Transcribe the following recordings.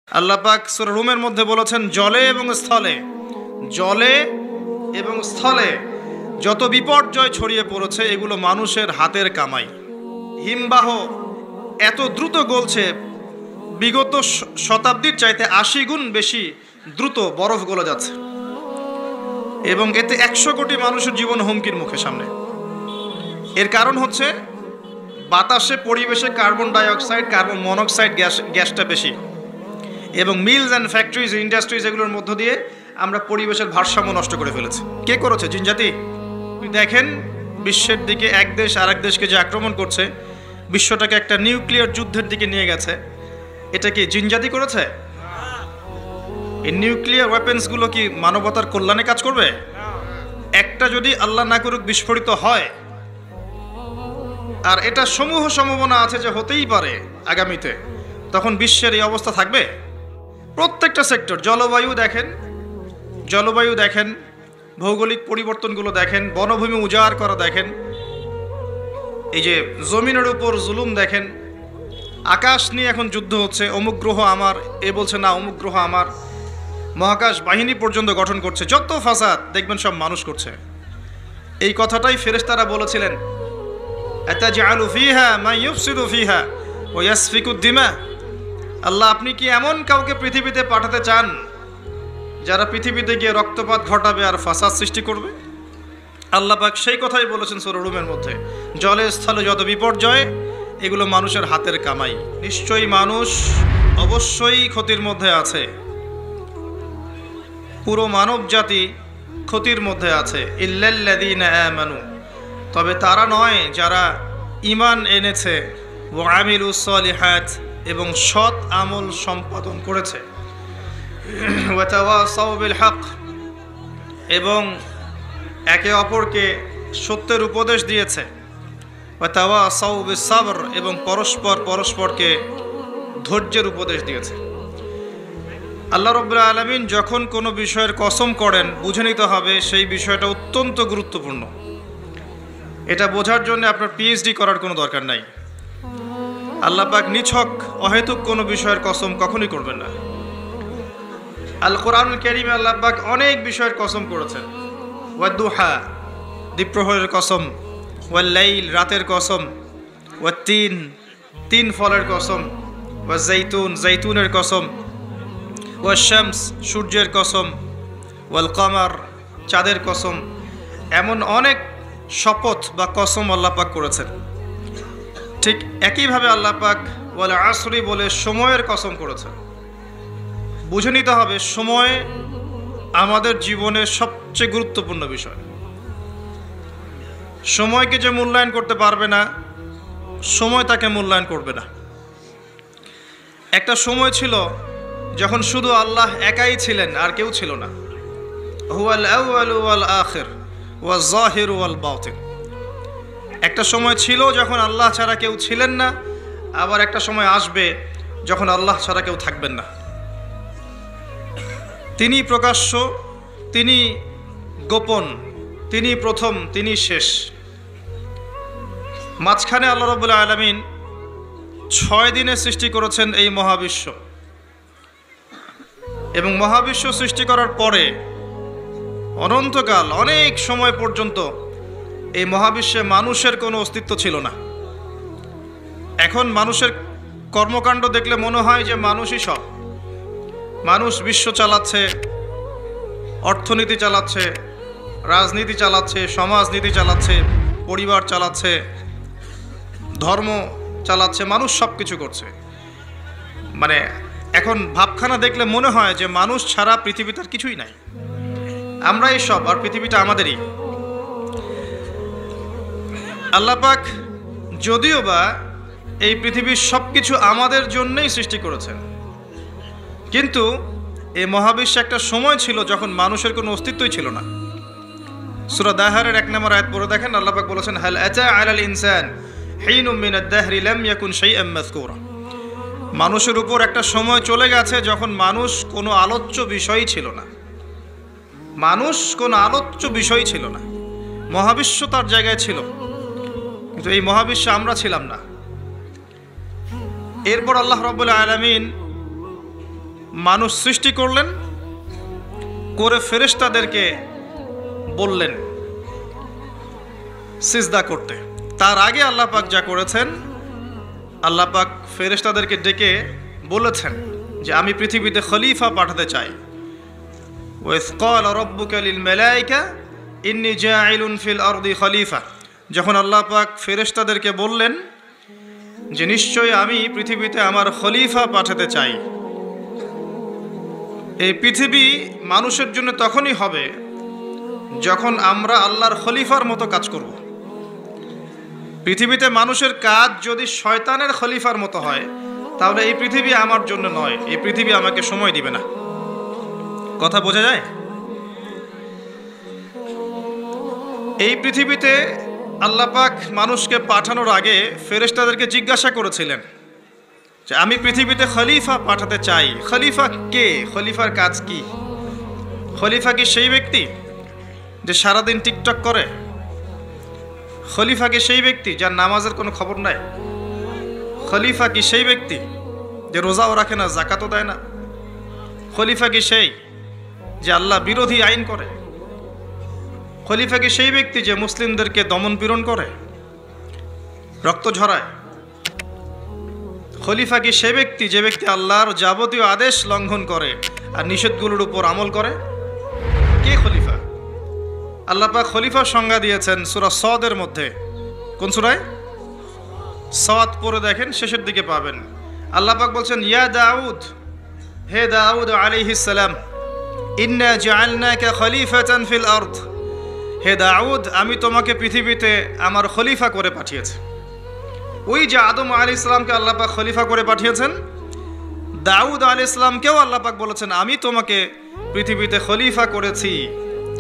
আল্লাহ পাক সূরা রুমের মধ্যে বলেছেন, জলে এবং স্থলে যত বিপর্যয় ছড়িয়ে পড়েছে এগুলো মানুষের হাতের কামাই। হিমবাহ এত দ্রুত গলছে, বিগত শতাব্দীর চাইতে ৮০ গুণ বেশি দ্রুত বরফ গলে যাচ্ছে, এবং এতে ১০০ কোটি মানুষের জীবন হুমকির মুখে সামনে। এর কারণ হচ্ছে বাতাসে, পরিবেশে কার্বন ডাইঅক্সাইড, কার্বন মনোক্সাইড গ্যাসটা বেশি, এবং মিলস অ্যান্ড ফ্যাক্টরিজ, ইন্ডাস্ট্রিজ, এগুলোর মধ্য দিয়ে আমরা পরিবেশের ভারসাম্য নষ্ট করে ফেলেছি। কে করেছে? জিনজাতি। দেখেন বিশ্বের দিকে এক দেশ আর এক দেশকে যে আক্রমণ করছে, বিশ্বটাকে একটা নিউক্লিয়ার যুদ্ধের দিকে নিয়ে গেছে, এটা কি জিনজাতি করেছে? এই নিউক্লিয়ার ওয়েপেন্সগুলো কি মানবতার কল্যাণে কাজ করবে? একটা যদি আল্লাহ না করুক বিস্ফোরিত হয়, আর এটা সমূহ সম্ভাবনা আছে যে হতেই পারে আগামীতে, তখন বিশ্বের এই অবস্থা থাকবে? প্রত্যেকটা সেক্টর, জলবায়ু দেখেন, ভৌগোলিক পরিবর্তনগুলো দেখেন, বনভূমি উজাড় করা দেখেন, এই যে জমিনের উপর জুলুম দেখেন, আকাশ নিয়ে এখন যুদ্ধ হচ্ছে, অমুক গ্রহ আমার, এ বলছে না অমুক গ্রহ আমার, মহাকাশ বাহিনী পর্যন্ত গঠন করছে, যত ফাসাদ দেখবেন সব মানুষ করছে। এই কথাটাই ফেরেশতারা বলেছিলেন, আতাজআলু ফীহা মা ইউফসিদু ফীহা ওয়া ইয়াসফিকুদ দিমা। আল্লাহ, আপনি কি এমন কাউকে পৃথিবীতে পাঠাতে চান যারা পৃথিবীতে গিয়ে রক্তপাত ঘটাবে আর ফাসাদ সৃষ্টি করবে? আল্লাহ পাক সেই কথাই বলেছেন সূরা রুমের মধ্যে, জলে স্থলে যত বিপর্যয় এগুলো মানুষের হাতের কামাই। নিশ্চয়ই মানুষ অবশ্যই ক্ষতির মধ্যে আছে, পুরো মানব জাতি ক্ষতির মধ্যে আছে। ইল্লাল্লাযীনা আমানু, তবে তারা নয় যারা ঈমান এনেছে, ওয়া আমিলুস সলিহাত, এবং সৎ আমল সম্পাদন করেছে, ওয়া তাওয়াসাউ বিল হক, এবং একে অপরকে সত্যের উপদেশ দিয়েছে, ওয়া তাওয়াসাউ বিস সাবর, এবং পরস্পরকে ধৈর্যের উপদেশ দিয়েছে। আল্লাহ রাব্বুল আলামিন যখন কোনো বিষয়ের কসম করেন, বুঝে নিতে হবে সেই বিষয়টা অত্যন্ত গুরুত্বপূর্ণ। এটা বোঝার জন্য আপনার পিএইচডি করার কোনো দরকার নাই। আল্লাহ পাক নিছক অহেতুক কোনো বিষয়ের কসম কখনোই করবেন না। আল কোরআনুল কারীমে আল্লাহ পাক অনেক বিষয়ের কসম করেছেন। ওয়াদ-দুহা, দ্বীপ্রহরের কসম, ওয়াল-লাইল, রাতের কসম, ওয়াত-তিন, তিন ফলের কসম, ওয়াজ-জাইতুন, জাইতুনের কসম, ওয়াশ-শামস, সূর্যের কসম, ওয়াল-কমার, চাঁদের কসম। এমন অনেক শপথ বা কসম আল্লাহ পাক করেছেন। ঠিক একইভাবে আল্লাহ পাক ওয়াল আসরি বলে সময়ের কসম করেছেন। বুঝে নিতে হবে সময় আমাদের জীবনের সবচেয়ে গুরুত্বপূর্ণ বিষয়। সময়কে যে মূল্যায়ন করতে পারবে না, সময় তাকে মূল্যায়ন করবে না। একটা সময় ছিল যখন শুধু আল্লাহ একাই ছিলেন, আর কেউ ছিল না। হুয়াল আউয়ালু ওয়াল আখির ওয়াজ যাহিরু ওয়াল বাতিন। একটা সময় ছিল যখন আল্লাহ ছাড়া কেউ ছিলেন না, আবার একটা সময় আসবে যখন আল্লাহ ছাড়া কেউ থাকবেন না। তিনি প্রকাশ্য, তিনি গোপন, তিনি প্রথম, তিনি শেষ। মাঝখানে আল্লাহ রাব্বুল আলামিন 6 দিনে সৃষ্টি করেছেন এই মহাবিশ্ব, এবং মহাবিশ্ব সৃষ্টি করার পরে অনন্তকাল, অনেক সময় পর্যন্ত এই মহাবিশ্বে মানুষের কোনো অস্তিত্ব ছিল না। এখন মানুষের কর্মকাণ্ড দেখলে মনে হয় যে মানুষই সব। মানুষ বিশ্ব চালাচ্ছে, অর্থনীতি চালাচ্ছে, রাজনীতি চালাচ্ছে, সমাজনীতি চালাচ্ছে, পরিবার চালাচ্ছে, ধর্ম চালাচ্ছে, মানুষ সব কিছু করছে। মানে এখন ভাবখানা দেখলে মনে হয় যে মানুষ ছাড়া পৃথিবীতে আর কিছুই নাই, আমরাই সব, আর পৃথিবীটা আমাদেরই। আল্লাহ পাক যদিও বা এই পৃথিবীর সব কিছু আমাদের জন্যই সৃষ্টি করেছেন, কিন্তু এই মহাবিশ্বে একটা সময় ছিল যখন মানুষের কোনো অস্তিত্বই ছিল না। সূরা দাহরের 1 নম্বর আয়াত পড়ে দেখেন, আল্লাহ পাক বলেছেন, হাল আতা আলাল ইনসান হিনুম মিনাদ দাহরি লাম ইয়াকুন শাইআম মাযকুরা। মানুষের উপর একটা সময় চলে গেছে যখন মানুষ কোনো আলোচ্য বিষয়ই ছিল না। মানুষ কোনো আলোচ্য বিষয় ছিল না। মহাবিশ্ব তার জায়গায় ছিল, কিন্তু এই মহাবিশ্বে আমরা ছিলাম না। এরপর আল্লাহ রাব্বুল আলামিন মানুষ সৃষ্টি করলেন, করে ফেরেশতাদেরকে বললেন সিজদা করতে। তার আগে আল্লাহ পাক যা করেছেন, আল্লাহ পাক ফেরেশতাদেরকে ডেকে বলেছেন যে আমি পৃথিবীতে খলিফা পাঠাতে চাই। ওয়াইয ক্বালা রাব্বুকা লিল মালায়েকা ইন্নী জাঈলুন ফিল আরদি খলিফা, যখন আল্লাহ পাক ফেরেশতাদেরকে বললেন যে নিশ্চয়ই আমি পৃথিবীতে আমার খলিফা পাঠাতে চাই। এই পৃথিবী মানুষের জন্য তখনই হবে যখন আমরা আল্লাহর খলিফার মতো কাজ করব। পৃথিবীতে মানুষের কাজ যদি শয়তানের খলিফার মতো হয়, তাহলে এই পৃথিবী আমার জন্য নয়, এই পৃথিবী আমাকে সময় দিবে না। কথা বোঝা যায়? এই পৃথিবীতে আল্লাহ পাক মানুষকে পাঠানোর আগে ফেরেশতাদেরকে জিজ্ঞাসা করেছিলেন যে আমি পৃথিবীতে খলিফা পাঠাতে চাই। খলিফা কে? খলিফার কাজ কি? খলিফা কি সেই ব্যক্তি যে সারাদিন টিকটক করে? খলিফা কি সেই ব্যক্তি যার নামাজের কোনো খবর নাই? খলিফা কি সেই ব্যক্তি যে রোজাও রাখে না, জাকাতও দেয় না? খলিফা কি সেই যে আল্লাহ বিরোধী আইন করে? খলিফা কি সেই ব্যক্তি যে মুসলিমদেরকে দমন পীড়ন করে, রক্ত ঝরায়? খলিফা কি সে ব্যক্তি যে ব্যক্তি আল্লাহর যাবতীয় আদেশ লঙ্ঘন করে আর নিষেধগুলোর উপর আমল করে? কে খলিফা? আল্লাহ পাক খলিফার সংজ্ঞা দিয়েছেন সূরা সদের মধ্যে। কোন সূরায়? সদ পড়ে দেখেন, শেষের দিকে পাবেন। আল্লাহ পাক বলছেন ইয়া দাউদ, হে দাউদ আলাইহিস সালাম, ইন্না জাআলনাকা খলিফাতান ফিল আরদ, হে দাউদ আমি তোমাকে পৃথিবীতে আমার খলিফা করে পাঠিয়েছি। ওই যে আদম আলাইহিস সালামকে আল্লাহ পাক খলিফা করে পাঠিয়েছেন, দাউদ আলাইহিস সালামকেও আল্লাহ পাক বলেছেন আমি তোমাকে পৃথিবীতে খলিফা করেছি।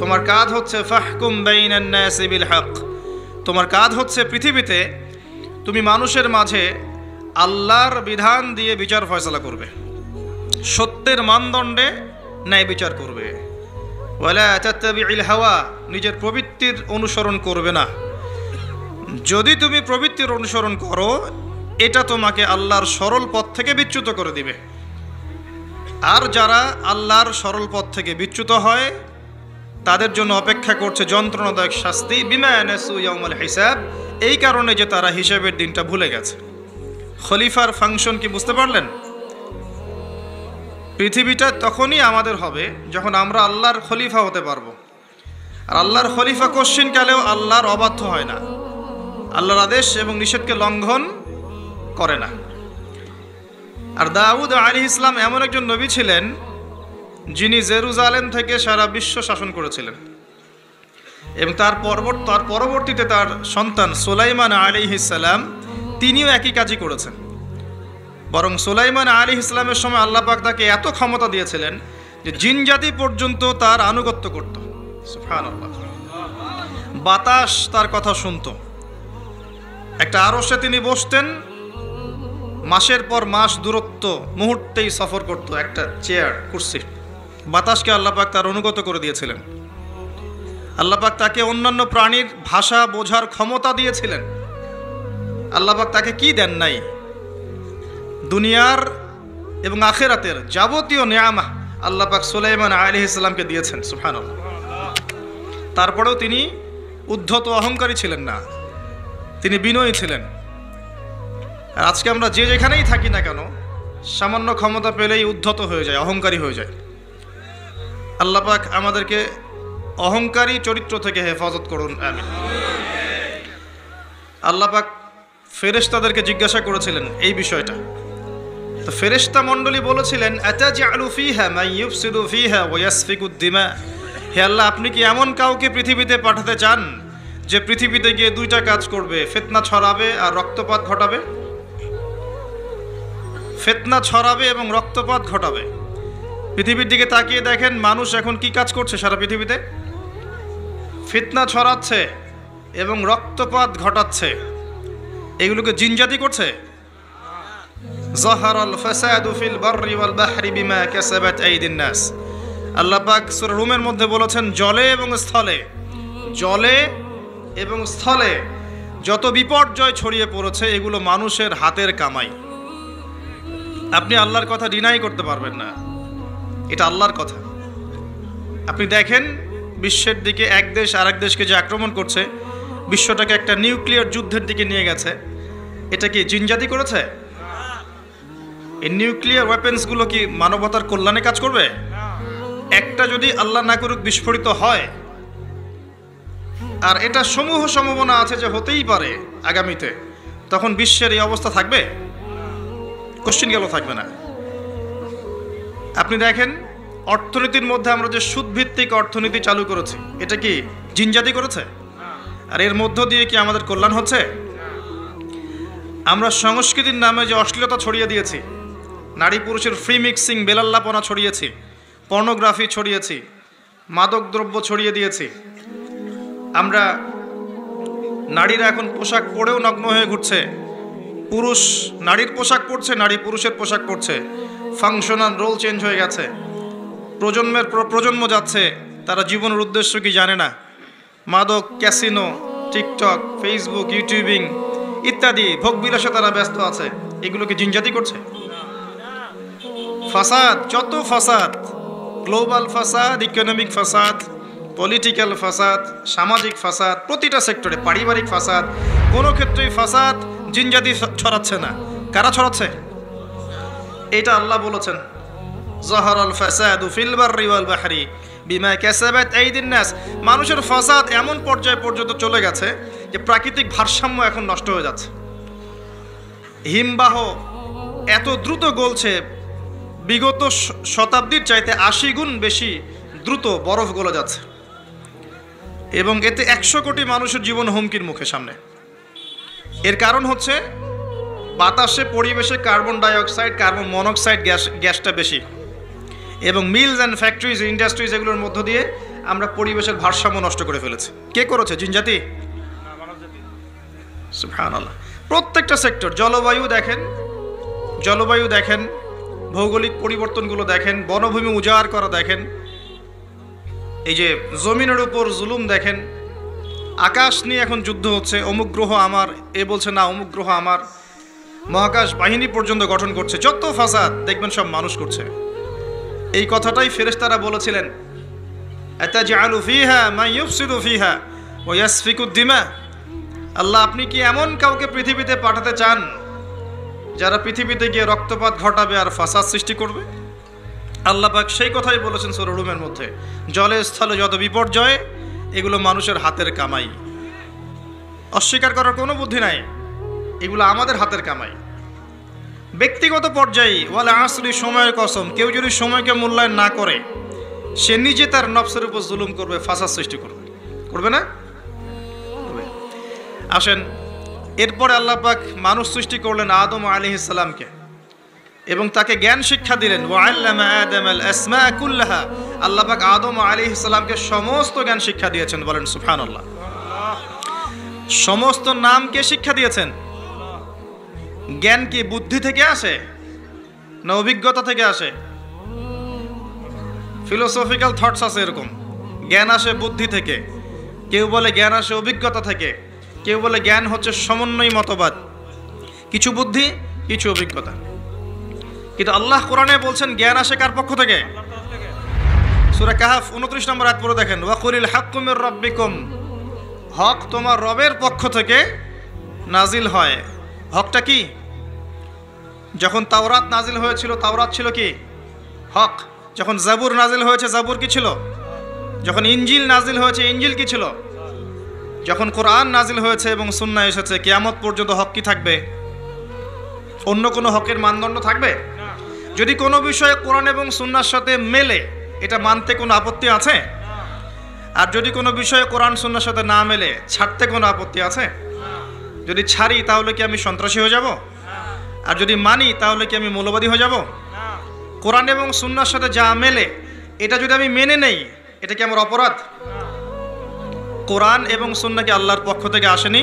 তোমার কাজ হচ্ছে ফাহকুম বাইনান নাসি বিল হক, তোমার কাজ হচ্ছে পৃথিবীতে তুমি মানুষের মাঝে আল্লাহর বিধান দিয়ে বিচার ফয়সালা করবে, সত্যের মানদণ্ডে ন্যায় বিচার করবে। ওয়ালা তাত্তাবিউল হাওয়া, নিজের প্রবৃত্তির অনুসরণ করবে না। যদি তুমি প্রবৃত্তির অনুসরণ করো, এটা তোমাকে আল্লাহর সরল পথ থেকে বিচ্যুত করে দিবে। আর যারা আল্লাহর সরল পথ থেকে বিচ্যুত হয় তাদের জন্য অপেক্ষা করছে যন্ত্রণাদায়ক শাস্তি, বিমা নাসু ইয়াউমাল হিসাব, এই কারণে যে তারা হিসাবের দিনটা ভুলে গেছে। খলিফার ফাংশন কি বুঝতে পারলেন? পৃথিবীটা তখনই আমাদের হবে যখন আমরা আল্লাহর খলিফা হতে পারবো। আর আল্লাহর খলিফা কোশ্চিনকালেও আল্লাহর অবাধ্য হয় না, আল্লাহর আদেশ এবং নিষেধকে লঙ্ঘন করে না। আর দাউদ আলাইহিস সালাম এমন একজন নবী ছিলেন যিনি জেরুজালেম থেকে সারা বিশ্ব শাসন করেছিলেন, এবং তার পরবর্তীতে তার সন্তান সুলাইমান আলাইহিস সালাম তিনিও একই কাজই করেছেন। বরং সুলাইমান আলাইহিস সালামের সময় আল্লাহ পাক তাকে এত ক্ষমতা দিয়েছিলেন যে জিন জাতি পর্যন্ত তার আনুগত্য করত। সুবহানাল্লাহ। বাতাস তার কথা শুনত। একটা আরশে তিনি বসতেন, মাসের পর মাস দূরত্ব মুহূর্তেই সফর করত একটা চেয়ার কুরসি। বাতাসকে আল্লাহ পাক তার অনুগত করে দিয়েছিলেন। আল্লাহ পাক তাকে অন্যান্য প্রাণীর ভাষা বোঝার ক্ষমতা দিয়েছিলেন। আল্লাহ পাক তাকে কি দেন নাই? দুনিয়ার এবং আখিরাতের যাবতীয় নেয়ামা আল্লাহ পাক সুলাইমান আলাইহিস সালামকে দিয়েছেন। সুবহানাল্লাহ। তারপরেও তিনি উদ্ধত অহংকারী ছিলেন না, তিনি বিনয়ী ছিলেন। আর আজকে আমরা যে যেখানেই থাকি না কেন, সামান্য ক্ষমতা পেলেই উদ্ধত হয়ে যায়, অহংকারী হয়ে যায়। আল্লাহ পাক আমাদেরকে অহংকারী চরিত্র থেকে হেফাজত করুন, আমিন। আল্লাহ পাক ফেরেশতাদেরকে জিজ্ঞাসা করেছিলেন এই বিষয়টা। তো ফেরেশতা মণ্ডলী বলেছিলেন আতাজআলু ফিহা মান ইউফসিদু ফিহা ওয়া ইয়াসফিকুদ দিমা, হে আল্লাহ আপনি কি এমন কাউকে পৃথিবীতে পাঠাতে চান যে পৃথিবীতে গিয়ে দুইটা কাজ করবে, ফিতনা ছড়াবে আর রক্তপাত ঘটাবে? ফিতনা ছড়াবে এবং রক্তপাত ঘটাবে। পৃথিবীর দিকে তাকিয়ে দেখেন মানুষ এখন কি কাজ করছে সারা পৃথিবীতে? ফিতনা ছড়াচ্ছে এবং রক্তপাত ঘটাচ্ছে। এগুলোকে জিনজাতি করছে। যাহারাল ফাসাদু ফিল বাররি ওয়াল বাহরি বিমা কাসাবাত আইদিন নাস, আল্লাহ পাক সূরা রুমের মধ্যে বলেছেন জলে এবং স্থলে যত বিপর্যয় ছড়িয়ে পড়েছে এগুলো মানুষের হাতের কামাই। আপনি আল্লাহর কথা ডিনাই করতে পারবেন না। এটা আল্লাহর কথা। আপনি দেখেন বিশ্বের দিকে এক দেশ আর এক দেশকে যে আক্রমণ করছে, বিশ্বটাকে একটা নিউক্লিয়ার যুদ্ধের দিকে নিয়ে গেছে, এটা কি জিনজাতি করেছে? এই নিউক্লিয়ার ওয়েপেন্সগুলো কি মানবতার কল্যাণে কাজ করবে? একটা যদি আল্লাহ না করুক বিস্ফোরিত হয়, আর এটা সমূহ সম্ভাবনা আছে যে হতেই পারে আগামীতে, তখন বিশ্বের এই অবস্থা থাকবে? কোশ্চিন গেল থাকবে না। আপনি দেখেন অর্থনীতির মধ্যে আমরা যে সুদভিত্তিক অর্থনীতি চালু করেছি, এটা কি জিনজাতি করেছে? আর এর মধ্য দিয়ে কি আমাদের কল্যাণ হচ্ছে? আমরা সংস্কৃতির নামে যে অশ্লীলতা ছড়িয়ে দিয়েছি, নারী পুরুষের ফ্রি মিক্সিং, বেলাল্লাপনা ছড়িয়েছি, পর্নোগ্রাফি ছড়িয়েছি, মাদকদ্রব্য ছড়িয়ে দিয়েছি, আমরা নারীরা এখন পোশাক পরেও নগ্ন হয়ে ঘুরছে, পুরুষ নারীর পোশাক পরছে, নারী পুরুষের পোশাক পরছে, ফাংশনাল রোল চেঞ্জ হয়ে গেছে, প্রজন্মের পর প্রজন্ম যাচ্ছে, তারা জীবনের উদ্দেশ্য কি জানে না, মাদক, ক্যাসিনো, টিকটক, ফেসবুক, ইউটিউবিং ইত্যাদি ভোগবিলাসে তারা ব্যস্ত আছে। এগুলো কি জিনজাতি করছে? ফাসাদ, যত ফাসাদ, গ্লোবাল ফাসাদ, ইকোনমিক ফাসাদ, পলিটিক্যাল ফাসাদ, সামাজিক ফাসাদ, প্রতিটা সেক্টরে পারিবারিক ফাসাদ, কোনো ক্ষেত্রেই ফাসাদ জিনজাতি ছড়াচ্ছে না। কারা ছড়াচ্ছে? এটা আল্লাহ বলেছেন, যাহারাল ফাসাদু ফিল বাররি ওয়াল বাহরি বিমা কাসাবাত আইদিন নাস। মানুষের ফাসাদ এমন পর্যায়ে পর্যন্ত চলে গেছে যে প্রাকৃতিক ভারসাম্য এখন নষ্ট হয়ে যাচ্ছে। হিমবাহ এত দ্রুত গলছে, বিগত শতাব্দীর চাইতে 80 গুণ বেশি দ্রুত বরফ গলে যাচ্ছে, এবং এতে 100 কোটি মানুষের জীবন হুমকির মুখে সামনে। এর কারণ হচ্ছে বাতাসে, পরিবেশে কার্বন ডাইঅক্সাইড, কার্বন মনোক্সাইড গ্যাসটা বেশি, এবং মিলস অ্যান্ড ফ্যাক্টরিজ, ইন্ডাস্ট্রিজ, এগুলোর মধ্য দিয়ে আমরা পরিবেশের ভারসাম্য নষ্ট করে ফেলেছি। কে করেছে? জিনজাতি? সুবহানাল্লাহ। প্রত্যেকটা সেক্টর, জলবায়ু দেখেন, ভৌগোলিক পরিবর্তনগুলো দেখেন, বনভূমি উজাড় করা দেখেন, এই যে জমিনের উপর জুলুম দেখেন, আকাশ নিয়ে এখন যুদ্ধ হচ্ছে, অমুক গ্রহ আমার, এ বলছে না অমুক গ্রহ আমার, মহাকাশ বাহিনী পর্যন্ত গঠন করছে, যত ফাসাদ দেখবেন সব মানুষ করছে। এই কথাটাই ফেরেশতারা বলেছিলেন, আতাজআলু ফিহা মান ইউফসিদু ফিহা ওয়া ইয়াসফিকুদ দিমা। আল্লাহ, আপনি কি এমন কাউকে পৃথিবীতে পাঠাতে চান যারা পৃথিবীতে গিয়ে রক্তপাত ঘটাবে আর ফাসাদ সৃষ্টি করবে? আল্লাহ পাক সেই কথাই বলেছেন সূরা রুমের মধ্যে, জলে স্থলে যত বিপর্যয়, এগুলো মানুষের হাতের কামাই। অস্বীকার করার কোনো বুদ্ধি নাই, এগুলো আমাদের হাতের কামাই। ব্যক্তিগত পর্যায়ে ওয়াল আসরি, সময়ের কসম, কেউ যদি সময়কে মূল্যায়ন না করে, সে নিজে তার নফসের উপর জুলুম করবে, ফাসাদ সৃষ্টি করবে। করবে না? আসেন, এরপরে আল্লাহ পাক মানুষ সৃষ্টি করলেন আদম আলাইহিস সালামকে, এবং তাকে জ্ঞান শিক্ষা দিলেন। ওয়াআল্লামা আদামাল আসমা কুল্লাহা। আল্লাহ পাক আদম আলাইহিস সালামকে সমস্ত জ্ঞান শিক্ষা দিয়েছেন। বলেন সুবহানাল্লাহ। সমস্ত নামকে শিক্ষা দিয়েছেন। জ্ঞান কি বুদ্ধি থেকে আসে না অভিজ্ঞতা থেকে আসে? ফিলোসফিক্যাল থটস আছে এরকম, জ্ঞান আসে বুদ্ধি থেকে, কেউ বলে জ্ঞান আসে অভিজ্ঞতা থেকে, কেউ বলে জ্ঞান হচ্ছে সমন্বয় মতবাদ, কিছু বুদ্ধি কিছু অভিজ্ঞতা। কিন্তু আল্লাহ কোরআনে বলছেন জ্ঞান আসে কার পক্ষ থেকে? সূরা কাহফ 29 নম্বর আয়াত পড়ে দেখেন, ওয়াকুলিল হাক্কু মির রাব্বিকুম। হক তোমার রবের পক্ষ থেকে নাজিল হয়। হকটা কি? যখন তাওরাত নাজিল হয়েছিল, তাওরাত ছিল কি? হক। যখন জাবুর নাজিল হয়েছে, জাবুর কি ছিল? যখন ইনজিল নাজিল হয়েছে, ইনজিল কি ছিল? যখন কোরআন নাজিল হয়েছে এবং সুন্নাহ এসেছে, কিয়ামত পর্যন্ত হক কি থাকবে? অন্য কোনো হকের মানদণ্ড থাকবে? যদি কোনো বিষয়ে কোরআন এবং সুন্নাহর সাথে মেলে, এটা মানতে কোনো আপত্তি আছে? আর যদি কোনো বিষয়ে কোরআন সুন্নাহর সাথে না মেলে, ছাড়তে কোনো আপত্তি আছে? যদি ছাড়ি তাহলে কি আমি সন্ত্রাসী হয়ে যাব? আর যদি মানি তাহলে কি আমি মৌলবাদী হয়ে যাব? কোরআন এবং সুন্নাহর সাথে যা মেলে, এটা যদি আমি মেনে নেই, এটা কি আমার অপরাধ? কোরআন এবং সুন্নাহ কি আল্লাহর পক্ষ থেকে আসেনি?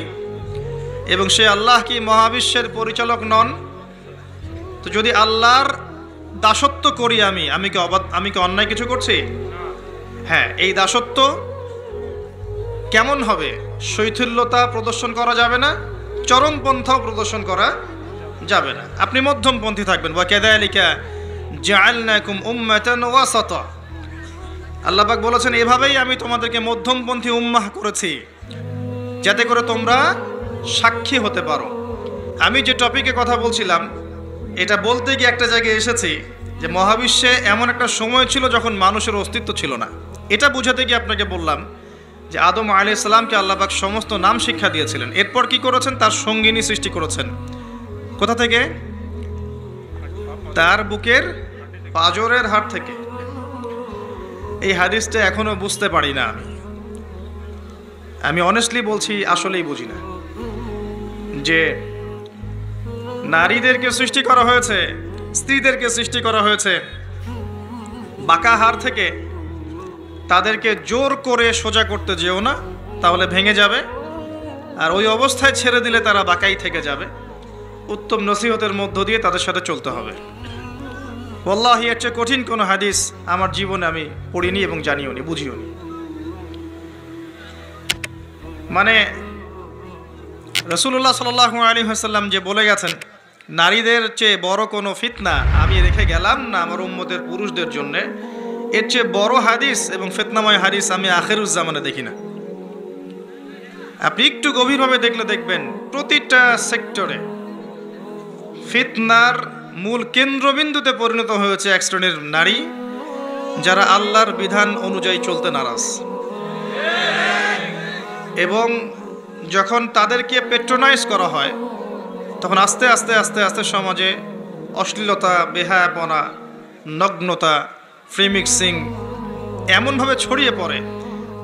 এবং সে আল্লাহ কি মহাবিশ্বের পরিচালক নন? তো যদি আল্লাহর দাসত্ব করি আমি কি অন্যায় কিছু করছি? হ্যাঁ, এই দাসত্ব কেমন হবে? শৈথিল্যতা প্রদর্শন করা যাবে না, চরমপন্থাও প্রদর্শন করা যাবে না। আপনি মধ্যমপন্থী থাকবেন। ওয়া কাযালিকা জাআলনাকুম উম্মাতান ওয়াসাতা। আল্লাহ পাক বলেছেন এভাবেই আমি তোমাদেরকে মধ্যমপন্থী উম্মাহ করেছি, যাতে করে তোমরা সাক্ষী হতে পারো। আমি যে টপিকে কথা বলছিলাম এটা বলতে গিয়ে একটা জায়গায় এসেছি যে মহাবিশ্বে এমন একটা সময় ছিল যখন মানুষের অস্তিত্ব ছিল না। এটা বোঝাতে গিয়ে আপনাকে বললাম যে আদম আলাইহিস সালামকে আল্লাহ পাক সমস্ত নাম শিক্ষা দিয়েছিলেন। এরপর কি করেছেন? তার সঙ্গিনী সৃষ্টি করেছেন। কোথা থেকে? তার বুকের পাঁজরের হাড় থেকে। এই হাদিসটা এখনো বুঝতে পারি না। আমি অনেস্টলি বলছি, আসলেই বুঝি না যে নারীদেরকে সৃষ্টি করা হয়েছে, স্ত্রীদেরকে সৃষ্টি করা হয়েছে বাঁকা হাড় থেকে। তাদেরকে জোর করে সোজা করতে যেও না, তাহলে ভেঙে যাবে, আর ওই অবস্থায় ছেড়ে দিলে তারা বাঁকাই থেকে যাবে। উত্তম নসিহতের মধ্য দিয়ে তাদের সাথে চলতে হবে। ওয়াল্লাহি এর চেয়ে কঠিন কোনো হাদিস আমার জীবনে আমি পড়িনি এবং জানিও নি, বুঝিও নি। মানে রাসূলুল্লাহ সাল্লাল্লাহু আলাইহি ওয়াসাল্লাম যে বলে গেছেন নারীদের চেয়ে বড় কোনো ফিতনা আমি রেখে গেলাম না আমার উম্মতের পুরুষদের জন্য, এর চেয়ে বড় হাদিস এবং ফিতনাময় হাদিস আমি আখিরুজ্জামানে দেখি না। আপনি একটু গভীরভাবে দেখলে দেখবেন প্রতিটা সেক্টরে ফিতনার মূল কেন্দ্রবিন্দুতে পরিণত হয়েছে এক শ্রেণীর নারী, যারা আল্লাহর বিধান অনুযায়ী চলতে নারাজ। এবং যখন তাদেরকে পেট্রোনাইজ করা হয় তখন আস্তে আস্তে আস্তে আস্তে সমাজে অশ্লীলতা, বেহায়াপনা, নগ্নতা, ফ্রি মিক্সিং এমনভাবে ছড়িয়ে পড়ে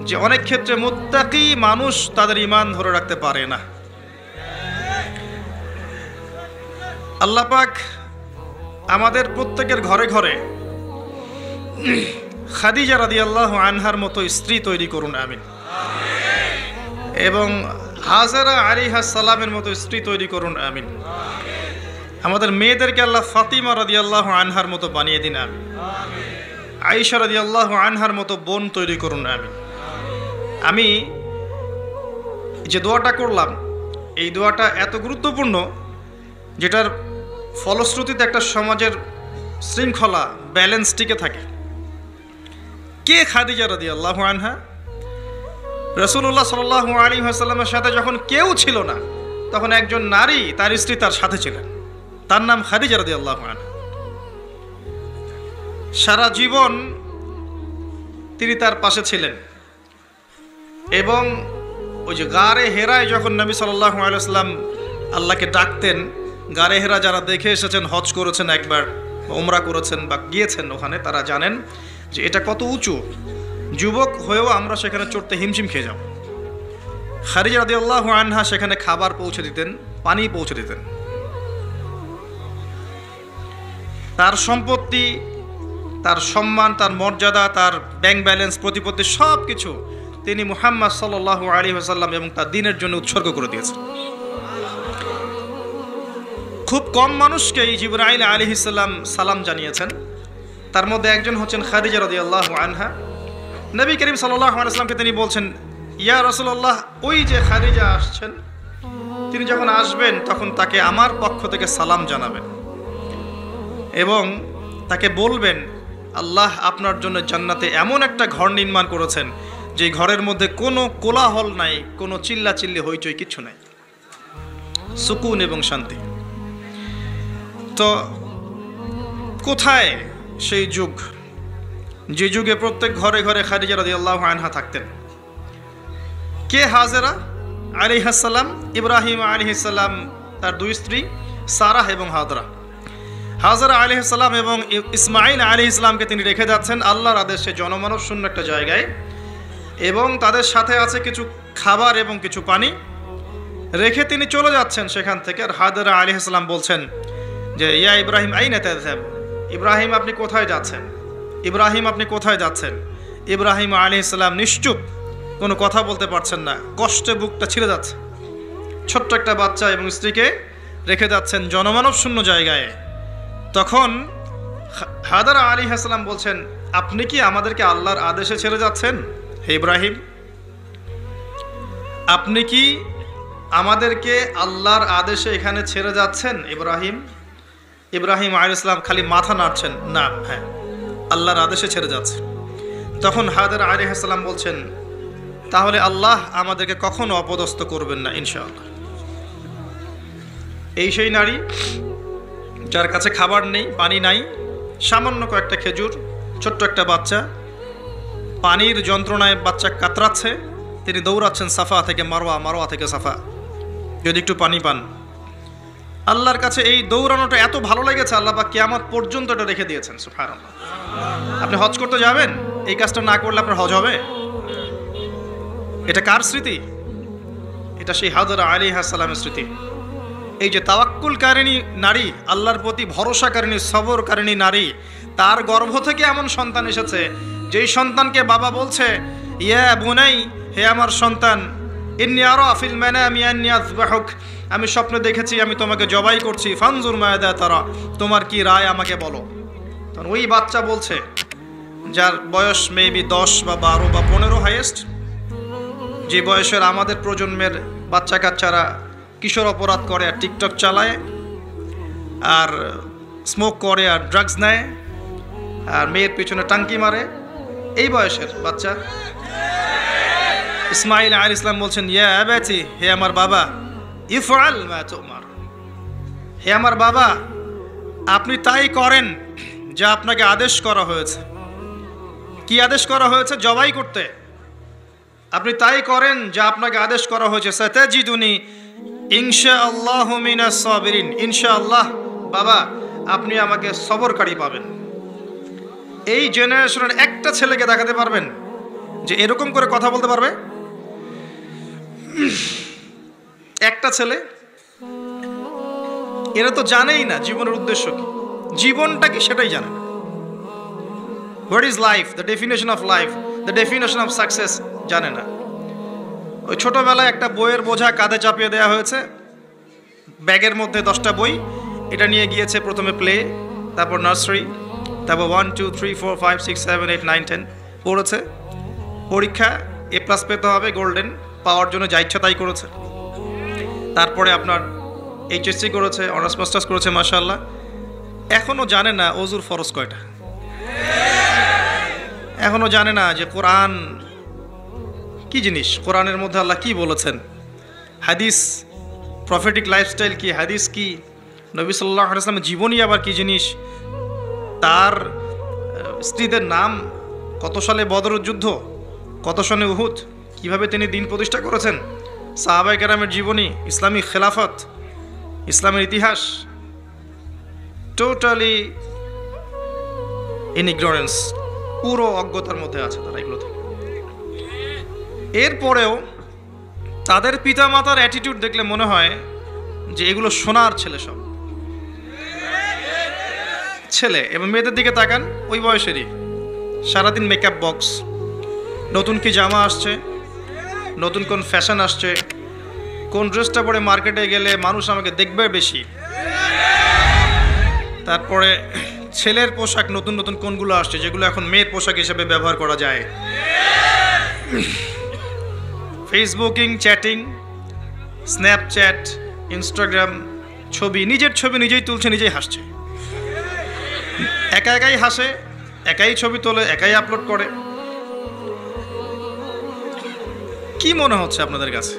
যে অনেক ক্ষেত্রে মুত্তাকি মানুষ তাদের ঈমান ধরে রাখতে পারে না। আল্লাহ পাক আমাদের প্রত্যেকের ঘরে ঘরে খাদিজা রাদিয়াল্লাহু আনহার মতো স্ত্রী তৈরি করুন, আমিন। এবং হাজারা আলাইহিস সালামের মতো স্ত্রী তৈরি করুন, আমিন। আমাদের মেয়েদেরকে আল্লাহ ফাতিমা রাদিয়াল্লাহু আনহার মতো বানিয়ে দিন, আমিন। আয়েশা রাদিয়াল্লাহু আনহার মতো বোন তৈরি করুন, আমিন। আমি যে দোয়াটা করলাম এই দোয়াটা এত গুরুত্বপূর্ণ, যেটার ফলশ্রুতিতে একটা সমাজের শৃঙ্খলা, ব্যালেন্স টিকে থাকে। কে খাদিজা রাদিয়াল্লাহু আনহা? রাসূলুল্লাহ সাল্লাল্লাহু আলাইহি ওয়াসাল্লামের সাথে যখন কেউ ছিল না তখন একজন নারী, তার স্ত্রী তার সাথে ছিলেন, তার নাম খাদিজা রাদিয়াল্লাহু আনহা। সারা জীবন তিনি তার পাশে ছিলেন। এবং ওই যে গারে হেরায় যখন নবী সাল্লাল্লাহু আলাইহি ওয়াসাল্লাম আল্লাহকে ডাকতেন, গারে হেরা যারা দেখে এসেছেন, হজ করেছেন একবার, ওমরা করেছেন বা গিয়েছেন ওখানে, তারা জানেন যে এটা কত উঁচু। যুবক হয়েও আমরা সেখানে চড়তে হিমশিম খেয়ে যাব। খাদিজা রাদিয়াল্লাহু আনহা সেখানে খাবার পৌঁছে দিতেন, পানি পৌঁছে দিতেন। তার সম্পত্তি, তার সম্মান, তার মর্যাদা, তার ব্যাংক ব্যালেন্স, প্রতিপত্তি সব কিছু তিনি মুহাম্মদ সাল্লাল্লাহু আলাইহি ওয়াসাল্লাম এবং তার দ্বীনের জন্য উৎসর্গ করে দিয়েছেন। খুব কম মানুষকেই জিবরাইল আলাইহিস সালাম সালাম জানিয়েছেন, তার মধ্যে একজন হচ্ছেন খাদিজা রাদিয়াল্লাহু আনহা। নবী করিম সাল্লাল্লাহু আলাইহি ওয়াসাল্লামকে তিনি বলছেন, ইয়া রাসূলুল্লাহ, ওই যে খাদিজা আসছেন, তিনি যখন আসবেন তখন তাকে আমার পক্ষ থেকে সালাম জানাবেন এবং তাকে বলবেন আল্লাহ আপনার জন্য জান্নাতে এমন একটা ঘর নির্মাণ করেছেন যে ঘরের মধ্যে কোনো কোলাহল নাই, কোনো চিল্লাচিল্লি হইচই কিচ্ছু নাই, সুকুন এবং শান্তি। তো কোথায় সেই যুগ যে যুগে প্রত্যেক ঘরে ঘরে খাদিজা রাদিয়াল্লাহু আনহা থাকতেন? কে হাজেরা আলাইহিস সালাম? ইব্রাহিম আলাইহিস সালাম তার দুই স্ত্রী সারাহ এবং হাজরা। হাজরা আলাইহিস সালাম এবং ইসমাঈল আলাইহিস সালামকে তিনি রেখে যাচ্ছেন আল্লাহর আদেশে জনমানব শূন্য একটা জায়গায়, এবং তাদের সাথে আছে কিছু খাবার এবং কিছু পানি। রেখে তিনি চলে যাচ্ছেন সেখান থেকে। আর হাজরা আলাইহিস সালাম বলছেন যে ইয়া ইব্রাহিম আইনা তাযহাব, ইব্রাহিম আপনি কোথায় যাচ্ছেন? ইব্রাহিম আপনি কোথায় যাচ্ছেন? ইব্রাহিম আলাইহিস সালাম নিশ্চুপ, কোনো কথা বলতে পারছেন না, কষ্টে বুকটা ছিঁড়ে যাচ্ছে। ছোট্ট একটা বাচ্চা এবং স্ত্রীকে রেখে যাচ্ছেন জনমানব শূন্য জায়গায়। তখন হাজরা আলাইহিস সালাম বলছেন, আপনি কি আমাদেরকে আল্লাহর আদেশে ছেড়ে যাচ্ছেন হে ইব্রাহিম? আপনি কি আমাদেরকে আল্লাহর আদেশে এখানে ছেড়ে যাচ্ছেন ইব্রাহিম? ইব্রাহিম আলাইহিস সালাম খালি মাথা নাড়ছেন, না, হ্যাঁ, আল্লাহর আদেশে ছেড়ে যাচ্ছে। তখন হাজার আলাইহিস সালাম বলছেন, তাহলে আল্লাহ আমাদেরকে কখনো অপদস্থ করবেন না ইনশাআল্লাহ। এই সেই নারী যার কাছে খাবার নেই, পানি নাই, সামান্য কয়েকটা খেজুর, ছোট্ট একটা বাচ্চা, পানির যন্ত্রণায় বাচ্চা কাতরাচ্ছে, তিনি দৌড়াচ্ছেন সাফা থেকে মারওয়া, মারওয়া থেকে সাফা, যদি একটু পানি পান। আল্লাহর কাছে এই দৌড়ানোটা এত ভালো লেগেছে, আল্লাহ পাক কিয়ামত পর্যন্ত এটা রেখে দিয়েছেন। সুবহানাল্লাহ। আপনি হজ করতে যাবেন, এই কাজটা না করলে আপনার হজ হবে? এটা কার স্মৃতি? এটা সেই হাজরা আলাইহিস সালামের স্মৃতি। এই যে তাওয়াক্কুলকারিণী নারী, আল্লাহর প্রতি ভরসাকারিণী, সবরকারিণী নারী, তার গর্ভ থেকে এমন সন্তান এসেছে যেই সন্তানকে বাবা বলছে, ইয়া বুনাই, হে আমার সন্তান, ইন্নী আরা ফিল মানামি আন্নী আযবাহুক, আমি স্বপ্নে দেখেছি আমি তোমাকে জবাই করছি, ফানজুর মায়াদা তারা, তোমার কি রায় আমাকে বলো। তখন ওই বাচ্চা বলছে, যার বয়স মেবি 10 বা 12 বা 15 হাইয়েস্ট, যে বয়সের আমাদের প্রজন্মের বাচ্চা কাচ্চারা কিশোর অপরাধ করে আর টিকটক চালায় আর স্মোক করে আর ড্রাগস নেয় আর মেয়ের পিছনে টাঙ্কি মারে, এই বয়সের বাচ্চা ইসমাইল আলাইহিস সালাম বলছেন, ইয়া আবাতি, হে আমার বাবা, ইফআল মা তুমার, হে আমার বাবা, আপনি তাই করেন যা আপনাকে আদেশ করা হয়েছে। কি আদেশ করা হয়েছে? জবাই করতে। আপনি তাই করেন যা আপনাকে আদেশ করা হয়েছে। সাতাজিদুনি ইনশাআল্লাহু মিনাস সাবিরিন, ইনশাআল্লাহ বাবা আপনি আমাকে সবরকারী পাবেন। এই জেনারেশনের একটা ছেলেকে দেখাতে পারবেন যে এরকম করে কথা বলতে পারবে? একটা ছেলে? এরা তো জানেই না জীবনের উদ্দেশ্য কি, জীবনটা কি সেটাই জানে না। What is life, the definition of life, the definition of success জানে না। ওই ছোটবেলায় একটা বইয়ের বোঝা কাঁধে চাপিয়ে দেওয়া হয়েছে, ব্যাগের মধ্যে 10টা বই, এটা নিয়ে গিয়েছে প্রথমে প্লে, তারপর নার্সারি, তারপর 1 2 3 4 5 6 7 8 9 10 পড়েছে। পরীক্ষা A+ পেতে হবে, গোল্ডেন পাওয়ার জন্য যা ইচ্ছা তাই করেছে। তারপরে আপনার HSC করেছে, অনার্স মাস্টার্স করেছে, মাশাআল্লাহ। এখনও জানে না অজুর ফরজ কয়টা, এখনও জানে না যে কোরআন কি জিনিস, কোরআনের মধ্যে আল্লাহ কি বলেছেন, হাদিস, প্রফেটিক লাইফস্টাইল কি, হাদিস কি, নবী সাল্লাল্লাহু আলাইহি ওয়াসাল্লামের জীবনী আবার কি জিনিস, তার স্ত্রীদের নাম, কত সালে বদরের যুদ্ধ, কত সনে উহুদ, কিভাবে তিনি দিন প্রতিষ্ঠা করেছেন, সাহাবায়ে কেরামের জীবনী, ইসলামী খেলাফত, ইসলামের ইতিহাস, টোটালি ইন ইগনোরেন্স, পুরো অজ্ঞতার মধ্যে আছে তারা এগুলোতে। এরপরেও তাদের পিতামাতার অ্যাটিটিউড দেখলে মনে হয় যে এগুলো সোনার ছেলে, সব ছেলে। এবং মেয়েদের দিকে তাকান, ওই বয়সেরই, সারাদিন মেকআপ বক্স, নতুন কি জামা আসছে, নতুন কোন ফ্যাশন আসছে, কোন ড্রেসটা পরে মার্কেটে গেলে মানুষ আমাকে দেখবে বেশি, তারপরে ছেলের পোশাক নতুন নতুন কোনগুলো আসছে যেগুলো এখন মেয়ের পোশাক হিসেবে ব্যবহার করা যায়, ফেসবুকিং, চ্যাটিং, স্ন্যাপচ্যাট, ইনস্টাগ্রাম, ছবি, নিজের ছবি নিজেই তুলছে, নিজেই হাসছে, একা একাই হাসে, একাই ছবি তোলে, একাই আপলোড করে। কি মনে হচ্ছে আপনাদের কাছে?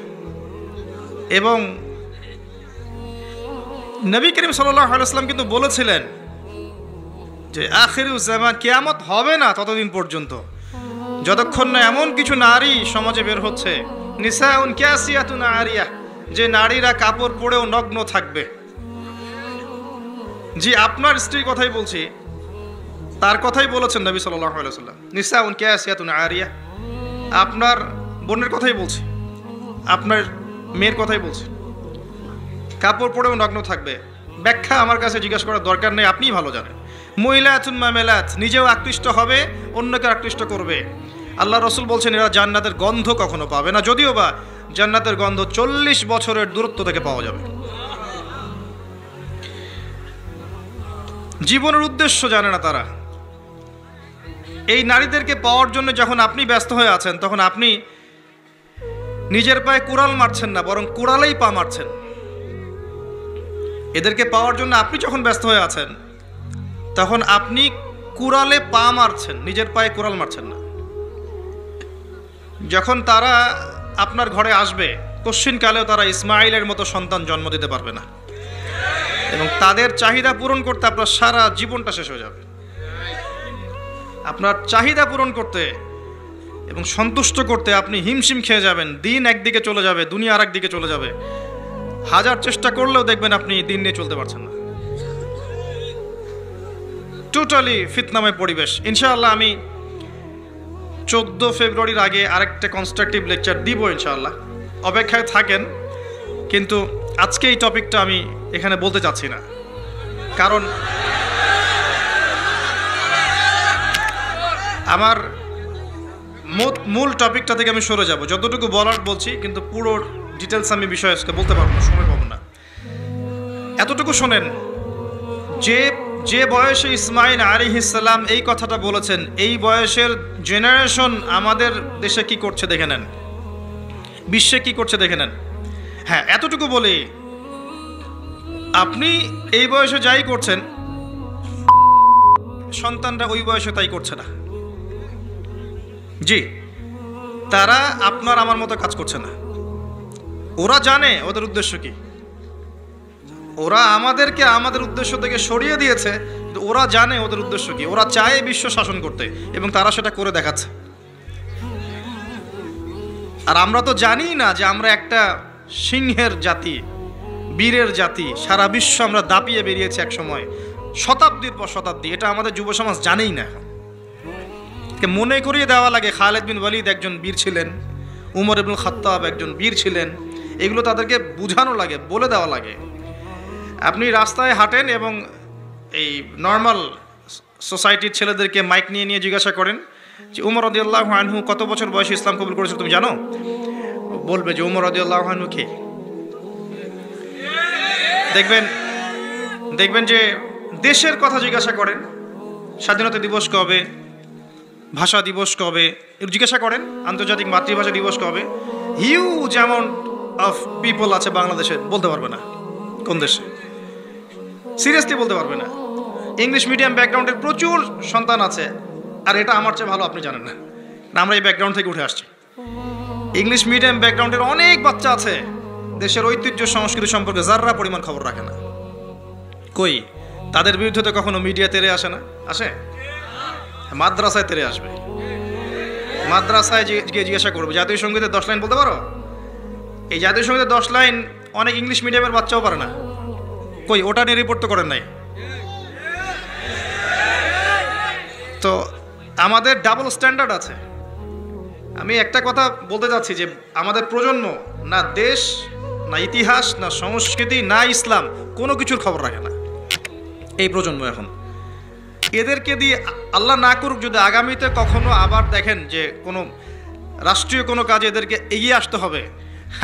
এবং নবী করিম সাল্লাল্লাহু আলাইহি ওয়াসাল্লাম কিন্তু বলেছিলেন যে আখিরুজ জামান, কিয়ামত হবে না ততদিন পর্যন্ত যতক্ষণ না এমন কিছু নারী সমাজে বের হচ্ছে, নিসাউন কাসিয়াতুন আরিয়া, যে নারীরা কাপড় পরেও নগ্ন থাকবে। জি, আপনার স্ত্রীর কথাই বলছি, তার কথাই বলেছেন নবী সাল্লাল্লাহু আলাইহি ওয়াসাল্লাম, নিসাউন কাসিয়াতুন আরিয়া। আপনার বোনের কথাই বলছি, আপনার মেয়ের কথাই বলছি, কাপড় পরেও নগ্ন থাকবে। ব্যাখ্যা আমার কাছে জিজ্ঞাসা করার দরকার নেই, আপনিই ভালো জানেন। মহিলাতুন মামেলাত, নিজেও আকৃষ্ট হবে, অন্যকে আকৃষ্ট করবে। আল্লাহ রসুল বলছেন এরা জান্নাতের গন্ধ কখনো পাবে না, যদিও বা জান্নাতের গন্ধ 40 বছরের দূরত্ব থেকে পাওয়া যাবে। জীবনের উদ্দেশ্য জানে না তারা। এই নারীদেরকে পাওয়ার জন্য যখন আপনি ব্যস্ত হয়ে আছেন, তখন আপনি নিজের পায়ে কুড়াল মারছেন না, বরং কুড়ালেই পা মারছেন। এদেরকে পাওয়ার জন্য আপনি যখন ব্যস্ত হয়ে আছেন, তখন আপনি কুড়ালে পা মারছেন, নিজের পায়ে কুড়াল মারছেন না। যখন তারা আপনার ঘরে আসবে, কশ্চিনকালেও তারা ইসমাইলের মতো সন্তান জন্ম দিতে পারবে না, এবং তাদের চাহিদা পূরণ করতে আপনার সারা জীবনটা শেষ হয়ে যাবে। আপনার চাহিদা পূরণ করতে এবং সন্তুষ্ট করতে আপনি হিমশিম খেয়ে যাবেন। দিন একদিকে চলে যাবে, দুনিয়া আর একদিকে চলে যাবে। হাজার চেষ্টা করলেও দেখবেন আপনি দিন নিয়ে চলতে পারছেন না। টোটালি ফিতনাময় পরিবেশ। ইনশাআল্লাহ আমি 14 ফেব্রুয়ারির আগে আরেকটা কনস্ট্রাকটিভ লেকচার দিব ইনশাআল্লাহ, অপেক্ষায় থাকেন। কিন্তু আজকে এই টপিকটা আমি এখানে বলতে চাচ্ছি না, কারণ আমার মূল টপিকটা থেকে আমি সরে যাব। যতটুকু বলার বলছি, কিন্তু পুরো ডিটেলস আমি বিষয় আজকে বলতে পারবো না, সময় পাবো না। এতটুকু শোনেন, যে বয়সে ইসমাইল আলাইহিস সালাম এই কথাটা বলেছেন, এই বয়সের জেনারেশন আমাদের দেশে কি করছে দেখে নেন, বিশ্বে কি করছে দেখে নেন। হ্যাঁ, এতটুকু বলি, আপনি এই বয়সে যাই করছেন, সন্তানরা ওই বয়সে তাই করছে না। জি, তারা আপনার আমার মতো কাজ করছে না। ওরা জানে ওদের উদ্দেশ্য কি। ওরা আমাদেরকে আমাদের উদ্দেশ্য থেকে সরিয়ে দিয়েছে, কিন্তু ওরা জানে ওদের উদ্দেশ্য কি। ওরা চায় বিশ্ব শাসন করতে, এবং তারা সেটা করে দেখাচ্ছে। আর আমরা তো জানি না যে আমরা একটা সিংহের জাতি, বীরের জাতি। সারা বিশ্ব আমরা দাপিয়ে বেরিয়েছি এক সময়, শতাব্দীর পর শতাব্দী। এটা আমাদের যুব সমাজ জানেই না। মনে করিয়ে দেওয়া লাগে খালিদ বিন ওয়ালিদ একজন বীর ছিলেন, উমর ইবনুল খাত্তাব একজন বীর ছিলেন। এগুলো তাদেরকে বোঝানো লাগে, বলে দেওয়া লাগে। আপনি রাস্তায় হাঁটেন এবং এই নর্মাল সোসাইটির ছেলেদেরকে মাইক নিয়ে নিয়ে জিজ্ঞাসা করেন যে উমর রাদিয়াল্লাহু আনহু কত বছর বয়সে ইসলাম কবুল করেছিল তুমি জানো? বলবে যে উমর রাদিয়াল্লাহু আনহু কে? দেখবেন যে দেশের কথা জিজ্ঞাসা করেন, স্বাধীনতা দিবস কবে, ভাষা দিবস কবে, এর জিজ্ঞাসা করেন, আন্তর্জাতিক মাতৃভাষা দিবস কবে, হিউজ অ্যামাউন্ট অফ পিপল আছে বাংলাদেশে, বলতে পারবে না কোন দেশে, সিরিয়াসলি বলতে পারবে না। ইংলিশ মিডিয়াম ব্যাকগ্রাউন্ডের প্রচুর সন্তান আছে, আর এটা আমার চেয়ে ভালো আপনি জানেন না, আমরা এই ব্যাকগ্রাউন্ড থেকে উঠে আসছি। ইংলিশ মিডিয়াম ব্যাকগ্রাউন্ডের অনেক বাচ্চা আছে, দেশের ঐতিহ্য সংস্কৃতি সম্পর্কে যাররা পরিমাণ খবর রাখে না। কই, তাদের বিরুদ্ধে তো কখনো মিডিয়া তেরে আসে না? আসে? মাদ্রাসায় তেরে আসবে। মাদ্রাসায় গিয়ে জিজ্ঞাসা করবে জাতীয় সঙ্গীতের 10 লাইন বলতে পারো? এই জাতীয় সঙ্গীতের 10 লাইন অনেক ইংলিশ মিডিয়ামের বাচ্চাও পারে না। কই, ওটা নিয়ে রিপোর্ট তো করেন নাই। তো আমাদের ডাবল স্ট্যান্ডার্ড আছে। আমি একটা কথা বলতে চাচ্ছি যে আমাদের প্রজন্ম না দেশ, না ইতিহাস, না সংস্কৃতি, না ইসলাম, কোনো কিছুর খবর রাখে না এই প্রজন্ম এখন। এদেরকে দিয়ে আল্লাহ না করুক যদি আগামীতে কখনো আবার দেখেন যে কোনো রাষ্ট্রীয় কোনো কাজে এদেরকে এগিয়ে আসতে হবে,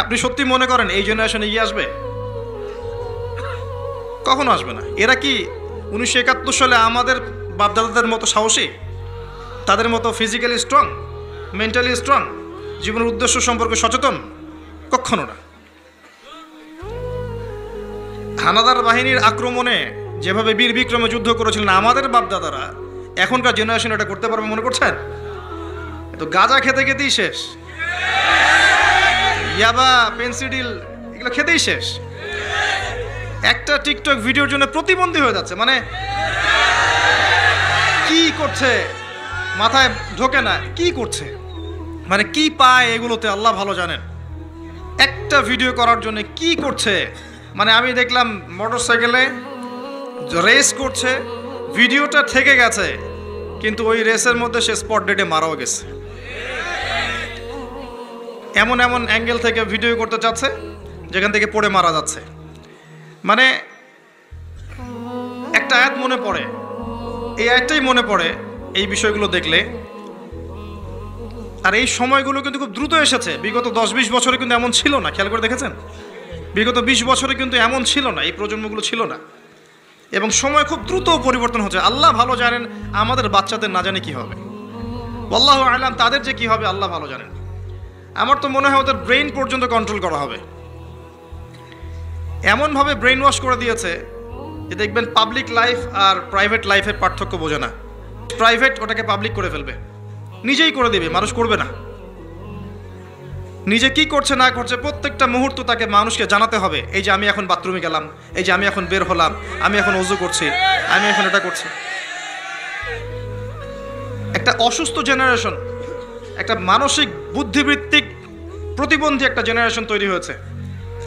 আপনি সত্যি মনে করেন এই জেনারেশন এগিয়ে আসবে? কখনো আসবে না। এরা কি 1971 সালে আমাদের বাপদাদাদের মতো সাহসী, তাদের মতো ফিজিক্যালি স্ট্রং, মেন্টালি স্ট্রং, জীবনের উদ্দেশ্য সম্পর্কে সচেতন? কখনো না। হানাদার বাহিনীর আক্রমণে যেভাবে বীর বিক্রমে যুদ্ধ করেছিলেন আমাদের বাপদাদারা, এখনকার জেনারেশন এটা করতে পারবে মনে করছেন? তো গাঁজা খেতে খেতেই শেষ, ইয়াবা, পেন্সিডিল এগুলো খেতেই শেষ। একটা টিকটক ভিডিওর জন্য প্রতিবন্ধী হয়ে যাচ্ছে। মানে কি করছে মাথায় ঢোকে না, কি করছে, মানে কি পায় এগুলোতে আল্লাহ ভালো জানেন। একটা ভিডিও করার জন্য কি করছে, মানে আমি দেখলাম মোটরসাইকেলে রেস করছে, ভিডিওটা থেকে গেছে, কিন্তু ওই রেসের মধ্যে সে স্পট ডেটে মারাও গেছে। এমন এমন অ্যাঙ্গেল থেকে ভিডিও করতে চাচ্ছে যেখান থেকে পড়ে মারা যাচ্ছে। মানে একটা আয়াত মনে পড়ে, এই আয়াতটাই মনে পড়ে এই বিষয়গুলো দেখলে। আর এই সময়গুলো কিন্তু খুব দ্রুত এসেছে। বিগত 10-20 বছরে কিন্তু এমন ছিল না, খেয়াল করে দেখেছেন? বিগত 20 বছরে কিন্তু এমন ছিল না, এই প্রজন্মগুলো ছিল না। এবং সময় খুব দ্রুত পরিবর্তন হচ্ছে। আল্লাহ ভালো জানেন আমাদের বাচ্চাদের না জানে কি হবে, আল্লাহু আ'লাম তাদের যে কি হবে আল্লাহ ভালো জানেন। আমার তো মনে হয় ওদের ব্রেইন পর্যন্ত কন্ট্রোল করা হবে। এমনভাবে ব্রেন ওয়াশ করে দিয়েছে যে দেখবেন পাবলিক লাইফ আর প্রাইভেট লাইফের পার্থক্য বোঝে না। প্রাইভেট ওটাকে পাবলিক করে ফেলবে, নিজেই করে দেবে, মানুষ করবে না। নিজে কি করছে না করছে প্রত্যেকটা মুহূর্ত তাকে মানুষকে জানাতে হবে, এই যে আমি এখন বাথরুমে গেলাম, এই যে আমি এখন বের হলাম, আমি এখন ওযু করছি, আমি এখন এটা করছি। একটা অসুস্থ জেনারেশন, একটা মানসিক বুদ্ধিবৃত্তিক প্রতিবন্ধী একটা জেনারেশন তৈরি হয়েছে,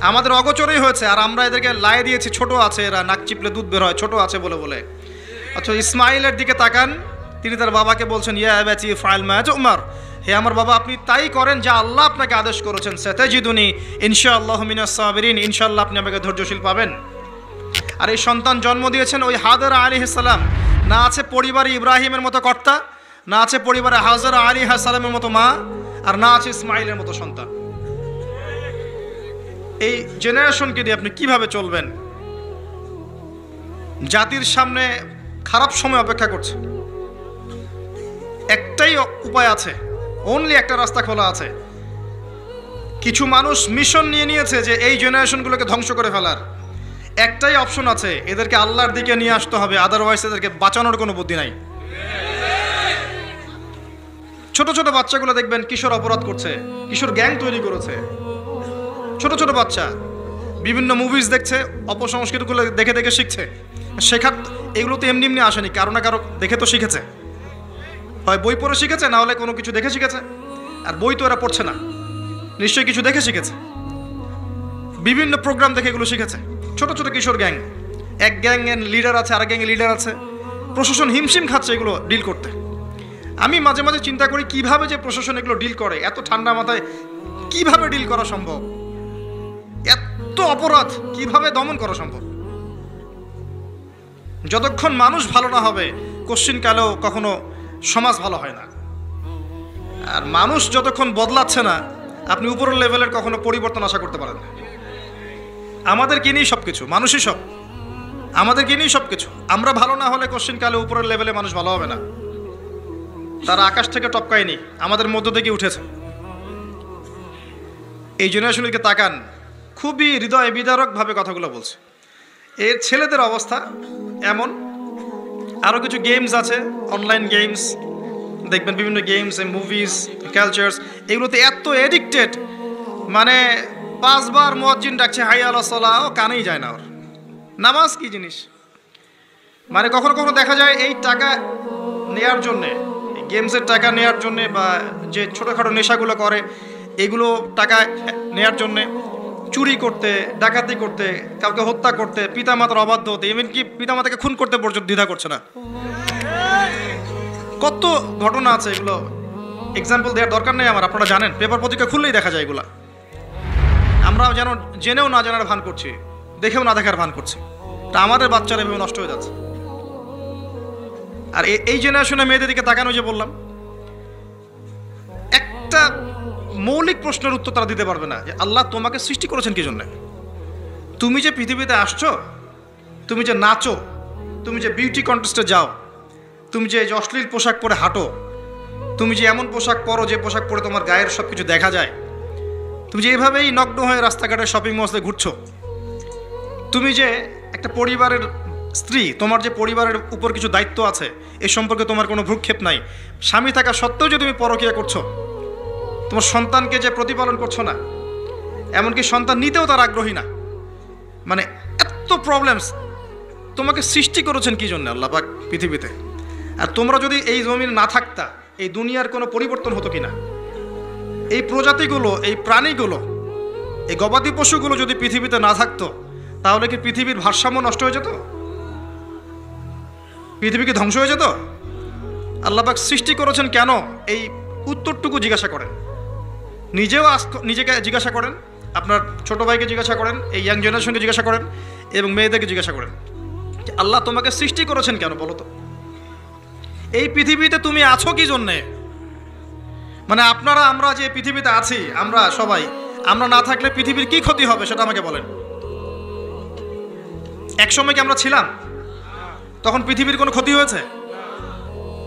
আমাদের অগোচরেই হয়েছে। আর আমরা এদেরকে লাই দিয়েছি, ছোট আছে এরা, নাক চিপলে দুধ বের হয়, ছোট আছে বলে বলে। আচ্ছা, ইসমাইলের দিকে তাকান, তিনি তার বাবাকে বলছেন, ইয়া আবাতি ফাআল মা তু'মার, হে আমার বাবা আপনি তাই করেন যা আল্লাহ আপনাকে আদেশ করেছেন, সাতাজিদুনি ইনশাআল্লাহু মিনাস সাবিরিন, ইনশাআল্লাহ আপনি আমাকে ধৈর্যশীল পাবেন। আর এই সন্তান জন্ম দিয়েছেন ওই হাজারা আলাইহিস সালাম। না আছে পরিবারে ইব্রাহিমের মতো কর্তা, না আছে পরিবারে হাজারা আলাইহিস সালামের মতো মা, আর না আছে ইসমাইলের মতো সন্তান। এই জেনারেশনকে দিয়ে আপনি কিভাবে চলবেন? জাতির সামনে খারাপ সময় অপেক্ষা করছে। একটাই উপায় আছে, অনলি একটা রাস্তা খোলা আছে। কিছু মানুষ মিশন নিয়ে নিয়েছে যে এই জেনারেশনগুলোকে ধ্বংস করে ফেলার। একটাই অপশন আছে, এদেরকে আল্লাহর দিকে নিয়ে আসতে হবে, আদারওয়াইজ এদেরকে বাঁচানোর কোনো বুদ্ধি নাই। ছোট ছোট বাচ্চাগুলো দেখবেন কিশোর অপরাধ করছে, কিশোর গ্যাং তৈরি করেছে। ছোট ছোট বাচ্চা বিভিন্ন মুভিজ দেখছে, অপসংস্কৃতিগুলো দেখে দেখে শিখছে। শেখার এগুলো তো এমনি এমনি আসেনি, কারো না কারো দেখে তো শিখেছে। হয় বই পড়ে শিখেছে, না হলে কোনো কিছু দেখে শিখেছে। আর বই তো এরা পড়ছে না, নিশ্চয়ই কিছু দেখে শিখেছে, বিভিন্ন প্রোগ্রাম দেখে এগুলো শিখেছে। ছোট ছোট কিশোর গ্যাং, এক গ্যাংয়ের লিডার আছে, আর গ্যাংয়ের লিডার আছে। প্রশাসন হিমশিম খাচ্ছে এগুলো ডিল করতে। আমি মাঝে মাঝে চিন্তা করি কিভাবে যে প্রশাসন এগুলো ডিল করে, এত ঠান্ডা মাথায় কিভাবে ডিল করা সম্ভব, এত অপরাধ কিভাবে দমন করা সম্ভব। যতক্ষণ মানুষ ভালো না হবে কোশ্চিনকালেও কখনো সমাজ ভালো হয় না। আর মানুষ যতক্ষণ বদলাচ্ছে না, আপনি উপরের লেভেলের কখনো পরিবর্তন আশা করতে পারেন না। আমাদেরকে নিয়েই সব কিছু, মানুষই সব, আমাদেরকে নিয়েই সব কিছু। আমরা ভালো না হলে কোশ্চিনকালে উপরের লেভেলে মানুষ ভালো হবে না। তারা আকাশ থেকে টপকায়নি, আমাদের মধ্য থেকে উঠেছে। এই জেনারেশনকে তাকান, খুবই হৃদয় বিদারকভাবে কথাগুলো বলছে। এর ছেলেদের অবস্থা এমন। আরও কিছু গেমস আছে, অনলাইন গেমস দেখবেন, বিভিন্ন গেমস, মুভিজ, কালচার্স, এগুলোতে এত এডিক্টেড, মানে 5 বার মুয়াজ্জিন ডাকছে হাইয়া আলাস সালাহ, ও কানেই যায় না ওর। নামাজ কি জিনিস, মানে কখনো কখনো দেখা যায় এই টাকা নেয়ার জন্যে, গেমসের টাকা নেয়ার জন্যে, বা যে ছোটোখাটো নেশাগুলো করে এগুলো টাকা নেয়ার জন্যে চুরি করতে, ডাকাতি করতে, কাউকে হত্যা করতে, পিতামাতার অবাধ্য হতে, এমনকি পিতামাতাকে খুন করতে পর্যন্ত দ্বিধা করছে না। কত ঘটনা আছে, এগুলো এক্সাম্পল দেওয়ার দরকার নেই আমার, আপনারা জানেন, পেপার পত্রিকা খুললেই দেখা যায় এগুলা। আমরা যেন জেনেও না জানার ভান করছি, দেখেও না দেখার ভান করছি, তা আমাদের বাচ্চারা এভাবে নষ্ট হয়ে যাচ্ছে। আর এই জেনারেশনে মেয়েদের দিকে তাকানো, যে বললাম, একটা মৌলিক প্রশ্নের উত্তর তারা দিতে পারবে না, যে আল্লাহ তোমাকে সৃষ্টি করেছেন কি জন্য? তুমি যে পৃথিবীতে আসছো, তুমি যে নাচো, তুমি যে বিউটি কন্টেস্টে যাও, তুমি যে অশ্লীল পোশাক পরে হাঁটো, তুমি যে এমন পোশাক পরো যে পোশাক পরে তোমার গায়ের সব কিছু দেখা যায়, তুমি যে এইভাবেই নগ্ন হয়ে রাস্তাঘাটে শপিং মলে ঘুরছো, তুমি যে একটা পরিবারের স্ত্রী, তোমার যে পরিবারের উপর কিছু দায়িত্ব আছে, এ সম্পর্কে তোমার কোনো ভ্রুক্ষেপ নাই, স্বামী থাকা সত্ত্বেও যে তুমি পরকীয়া করছো, তোমার সন্তানকে যে প্রতিপালন করছো না, এমনকি সন্তান নিতেও তার আগ্রহী না, মানে এত প্রবলেমস। তোমাকে সৃষ্টি করেছেন কি জন্য আল্লাহ পাক পৃথিবীতে? আর তোমরা যদি এই জমিন না থাকতা, এই দুনিয়ার কোনো পরিবর্তন হতো কিনা? এই প্রজাতিগুলো, এই প্রাণীগুলো, এই গবাদি পশুগুলো যদি পৃথিবীতে না থাকতো, তাহলে কি পৃথিবীর ভারসাম্য নষ্ট হয়ে যেত? পৃথিবী কি ধ্বংস হয়ে যেত? আল্লাহ পাক সৃষ্টি করেছেন কেন, এই উত্তরটুকু জিজ্ঞাসা করেন। নিজেও নিজেকে জিজ্ঞাসা করেন, আপনার ছোট ভাইকে জিজ্ঞাসা করেন, এই ইয়াং জেনারেশনকে জিজ্ঞাসা করেন, এবং মেয়েদেরকে জিজ্ঞাসা করেন, আল্লাহ তোমাকে সৃষ্টি করেছেন কেন বলো তো? এই পৃথিবীতে তুমি আছো কি জন্যে? মানে আপনারা, আমরা যে পৃথিবীতে আছি, আমরা সবাই, আমরা না থাকলে পৃথিবীর কি ক্ষতি হবে সেটা আমাকে বলেন। এক সময় কি আমরা ছিলাম? তখন পৃথিবীর কোনো ক্ষতি হয়েছে?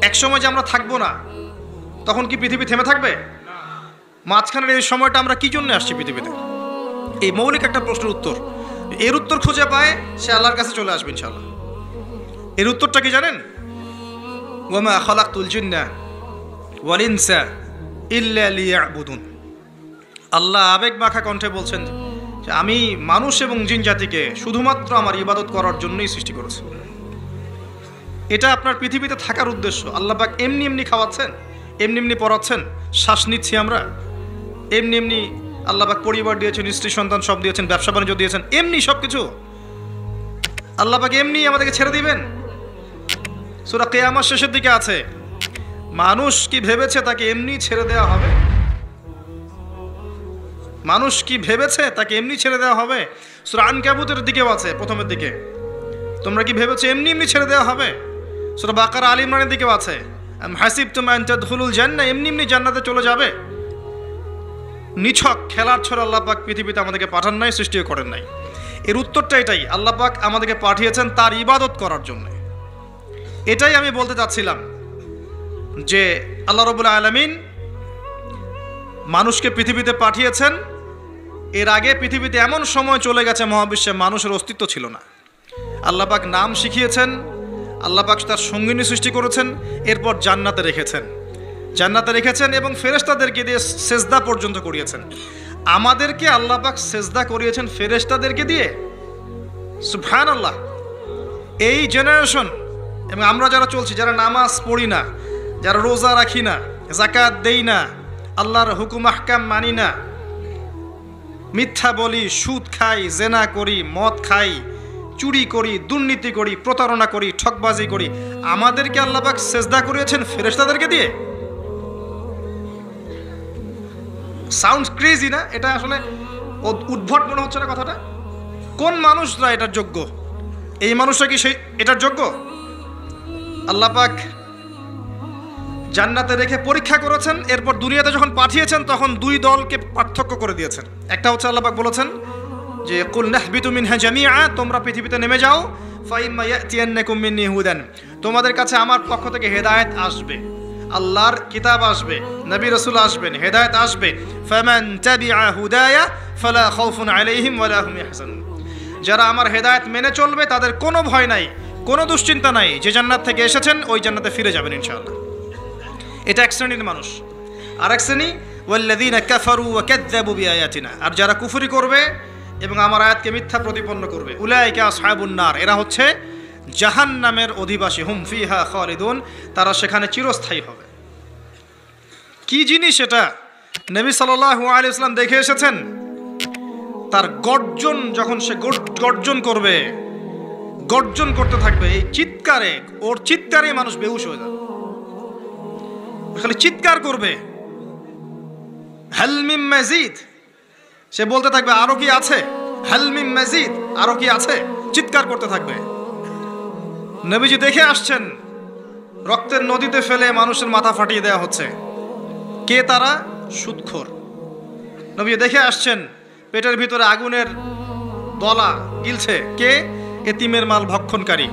এক সময় যে আমরা থাকবো না, তখন কি পৃথিবী থেমে থাকবে? মাঝখানের এই সময়টা আমরা কি জন্য আসছি পৃথিবীতে? এই মৌলিক একটা প্রশ্নের উত্তর এর উত্তর খুঁজে পায় সে আল্লাহর কাছে চলে আসবে ইনশাআল্লাহ। এর উত্তরটা কি জানেন? ওয়ামা খালাকতুল জিন্না ওয়াল ইনসা ইল্লা লিয়াবুদুন। আল্লাহ আবেগ মাখা কণ্ঠে বলছেন যে আমি মানুষ এবং জিন জাতিকে শুধুমাত্র আমার ইবাদত করার জন্যই সৃষ্টি করেছি। এটা আপনার পৃথিবীতে থাকার উদ্দেশ্য। আল্লাহ পাক এমনি এমনি খাওয়াচ্ছেন, এমনি এমনি পড়াচ্ছেন, শ্বাস নিচ্ছি আমরা, এমনি এমনি আল্লাহ পাক পরিবার দিয়েছেন, স্ত্রী সন্তান সব দিয়েছেন, ব্যবসা বাণিজ্য দিয়েছেন, এমনি সব কিছু আল্লাহ পাক এমনি আমাদেরকে ছেড়ে দিবেন? সূরা কিয়ামত শেষের দিকে আছে, মানুষ কি ভেবেছে তাকে এমনি ছেড়ে দেওয়া হবে? মানুষ কি ভেবেছে তাকে এমনি ছেড়ে দেওয়া হবে? সূরা আনকাবুতের দিকেও আছে, প্রথমের দিকে, তোমরা কি ভেবেছো এমনি এমনি ছেড়ে দেওয়া হবে? সূরা বাকারা আল ইমরানের দিকেও আছে, আম হাসিবতুম আন তাদখুলুল জান্নাহ, এমনি এমনি জান্নাতে চলে যাবে? নিছক খেলার ছড়ে আল্লাহ পাক পৃথিবীতে আমাদেরকে পাঠান নাই, সৃষ্টিও করেন নাই। এর উত্তরটা এটাই, আল্লাহ পাক আমাদেরকে পাঠিয়েছেন তার ইবাদত করার জন্য। এটাই আমি বলতে চাচ্ছিলাম যে আল্লাহ রাব্বুল আলামিন মানুষকে পৃথিবীতে পাঠিয়েছেন। এর আগে পৃথিবীতে এমন সময় চলে গেছে মহাবিশ্বে মানুষের অস্তিত্ব ছিল না। আল্লাহ পাক নাম শিখিয়েছেন, আল্লাহ পাক তার সঙ্গিনী সৃষ্টি করেছেন, এরপর জান্নাতে রেখেছেন এবং ফেরেশতাদেরকে দিয়ে সেজদা পর্যন্ত করিয়েছেন। আমাদেরকে আল্লাহ পাক সেজদা করিয়েছেন ফেরেশতাদেরকে দিয়ে। সুবহানাল্লাহ। এই জেনারেশন এবং আমরা যারা চলছি, যারা নামাজ পড়ি না, যারা রোজা রাখি না, যাকাত দেই না, আল্লাহর হুকুম আহকাম মানি না, মিথ্যা বলি, সুদ খাই, জেনা করি, মদ খাই, চুরি করি, দুর্নীতি করি, প্রতারণা করি, ঠকবাজি করি, আমাদেরকে আল্লাহ পাক সেজদা করিয়েছেন ফেরেশতাদেরকে দিয়ে। সাউন্ডস ক্রেজি না? এটা আসলে উদ্ভট মনে হচ্ছে না কথাটা? কোন মানুষরা এটার যোগ্য? এই মানুষরা কি সেই এটার যোগ্য? আল্লাহ পাক জান্নাতে রেখে পরীক্ষা করেছেন, এরপর দুনিয়াতে যখন পাঠিয়েছেন তখন দুই দলকে পার্থক্য করে দিয়েছেন। একটা হচ্ছে আল্লাহ পাক বলেছেন যে কুল নাহবিতু মিনহা জামিআ, তোমরা পৃথিবীতে নেমে যাও, ফাইম্মা ইয়াতিয়ান্নাকুম মিন্নী হুদান, তোমাদের কাছে আমার পক্ষ থেকে হেদায়েত আসবে, আল্লাহর কিতাব আসবে, নবী রাসূল আসবেন, হেদায়েত আসবে। ফামান তাবিআ হুদায়া ফালা খাউফুন আলাইহিম ওয়ালা হুম ইয়াহজানুন, যারা আমার হেদায়েত মেনে চলবে তাদের কোনো ভয় নাই, কোনো দুশ্চিন্তা নাই, যে জান্নাত থেকে এসেছেন ওই জান্নাতে ফিরে যাবেন ইনশাআল্লাহ। এটা এক শ্রেণীর মানুষ। আর এক শ্রেণী ওয়াল্লাযীনা কাফারু ওয়া কাযযাবু বিআয়াতিনা, আর যারা কুফরি করবে এবং আমার আয়াতকে মিথ্যা প্রতিপন্ন করবে, উলাইকা আসহাবুন নার, এরা হচ্ছে জাহান্নামের অধিবাসী, হুম ফিহা খালিদুন, তারা সেখানে চিরস্থায়ী হবে। কি জিনিস এটা? নবী সাল্লাল্লাহু আলাইহি ওয়াসাল্লাম দেখে এসেছেন। তার গর্জন, যখন সে গর্জন করবে, গর্জন করতে থাকবে, এই চিৎকারে, ওর চিৎকারে মানুষ বেহুশ হয়ে যাবে, খালি চিৎকার করবে, হাল মিন মাজিদ, সে বলতে থাকবে আরো কি আছে, হাল মিন মাজিদ, আরো কি আছে, চিৎকার করতে থাকবে। নবীজি দেখে আসছেন, রক্তের নদীতে ফেলে মানুষের মাথা ফাটিয়ে দেওয়া হচ্ছে। কে তারা? সুদখোর। নবীজি দেখে আসছেন, পেটের ভিতরে আগুনের দলা গিলছে। কে? এতিমের মাল ভক্ষণকারী।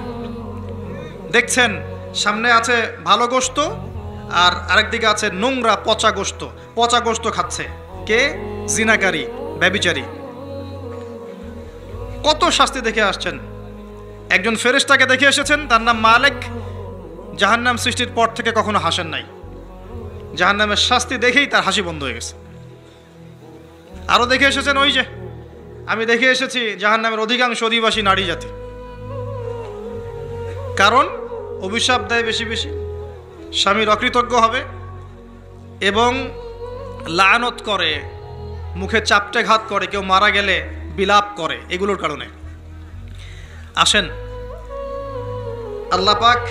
দেখছেন সামনে আছে ভালো গোশত, আর আরেকদিকে আছে নোংরা পচা গোশত খাচ্ছে। কে? জিনাকারী, ব্যভিচারী। কত শাস্তি দেখে আসছেন। একজন ফেরেশতাকে দেখে এসেছেন, তার নাম মালিক, জাহান্নাম সৃষ্টির পর থেকে কখনো হাসেন নাই। জাহান্নামের শাস্তি দেখেই তার হাসি বন্ধ হয়ে গেছে। আরো দেখে এসেছেন, ওই যে আমি দেখে এসেছি জাহান্নামের অধিকাংশ অধিবাসী নারী জাতি। কারণ অভিশাপ দেয় বেশি বেশি, স্বামীর অকৃতজ্ঞ হবে এবং লানত করে, মুখে চাপটে ঘাত করে, কেউ মারা গেলে বিলাপ করে, এগুলোর কারণে। আসেন, আল্লাহ পাক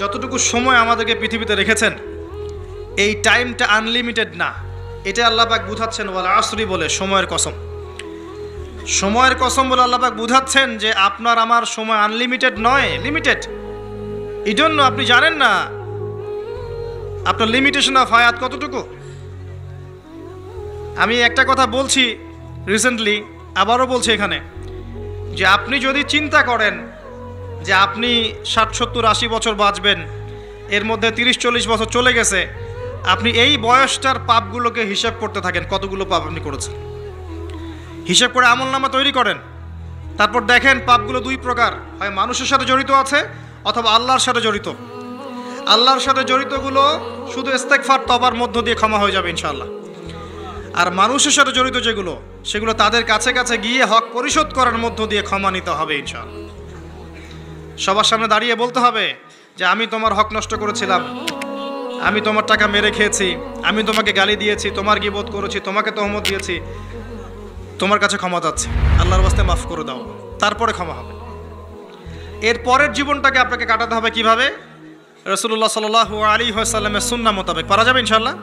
যতটুকু সময় আমাদেরকে পৃথিবীতে রেখেছেন, এই টাইমটা আনলিমিটেড না। এটা আল্লাহ পাক বুঝাচ্ছেন, ওয়াল আসরি বলে, সময়ের কসম, সময়ের কসম বলে আল্লাহ পাক বুঝাচ্ছেন যে আপনার আমার সময় আনলিমিটেড নয়, লিমিটেড। এই জন্য আপনি জানেন না আপনার লিমিটেশন অফ হায়াত কতটুকু। আমি একটা কথা বলছি রিসেন্টলি, আবারও বলছি এখানে, যে আপনি যদি চিন্তা করেন যে আপনি 60, 70, 80 বছর বাঁচবেন, এর মধ্যে 30-40 বছর চলে গেছে, আপনি এই বয়সটার পাপগুলোকে হিসাব করতে থাকেন, কতগুলো পাপ আপনি করেছেন। হিসাব করে আমলনামা তৈরি করেন। তারপর দেখেন পাপগুলো দুই প্রকার, হয় মানুষের সাথে জড়িত আছে অথবা আল্লাহর সাথে জড়িত। আল্লাহর সাথে জড়িতগুলো শুধু ইস্তেগফার তওবার মধ্য দিয়ে ক্ষমা হয়ে যাবে ইনশাআল্লাহ। আর মানুষের সাথে জড়িত যেগুলো, সেগুলো তাদের কাছে কাছে গিয়ে হক পরিশোধ করার মধ্য দিয়ে ক্ষমা নিতে হবে ইনশাআল্লাহ। সবার সামনে দাঁড়িয়ে বলতে হবে যে আমি তোমার হক নষ্ট করেছিলাম, আমি তোমার টাকা মেরে খেয়েছি, আমি তোমাকে গালি দিয়েছি, তোমার গীবত করেছি, তোমাকে তহমত দিয়েছি, তোমার কাছে ক্ষমা চাচ্ছি, আল্লাহর ওয়াস্তে মাফ করে দাও। তারপরে ক্ষমা হবে। এর পরের জীবনটাকে আপনাকে কাটাতে হবে কিভাবে? রাসূলুল্লাহ সাল্লাল্লাহু আলাইহি ওয়াসাল্লামের সুন্নাহ মোতাবেক পারা যাবে ইনশাআল্লাহ।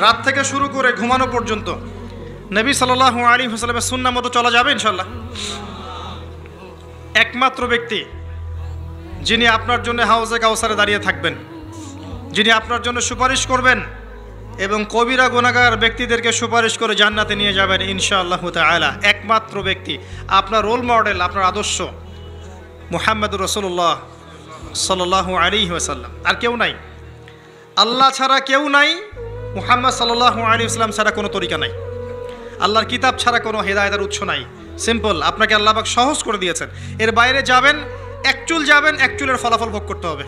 রাত থেকে শুরু করে ঘুমানো পর্যন্ত নবী সাল্লাল্লাহু আলাইহি ওয়াসাল্লামের সুন্নাহ মতো চলা যাবে ইনশাআল্লাহ। একমাত্র ব্যক্তি যিনি আপনার জন্য হাউজে কাউসারে দাঁড়িয়ে থাকবেন, যিনি আপনার জন্য সুপারিশ করবেন এবং কবিরা গুনাহগার ব্যক্তিদেরকে সুপারিশ করে জান্নাতে নিয়ে যাবেন ইনশাআল্লাহ তাআলা, একমাত্র ব্যক্তি, আপনার রোল মডেল, আপনার আদর্শ মুহাম্মদুর রাসূলুল্লাহ সাল্লাল্লাহু আলাইহি ওয়াসাল্লাম। আর কেউ নাই, আল্লাহ ছাড়া কেউ নাই, মুহাম্মদ সাল্লাল্লাহু আলাইহি ওয়াসাল্লাম ছাড়া কোনো তরিকা নাই, আল্লাহর কিতাব ছাড়া কোনো হেদায়েতের উৎস নাই। সিম্পল, আপনাকে আল্লাহ পাক সহজ করে দিয়েছেন। এর বাইরে যাবেন, এক চুল যাবেন, এক চুলের ফলাফল ভোগ করতে হবে।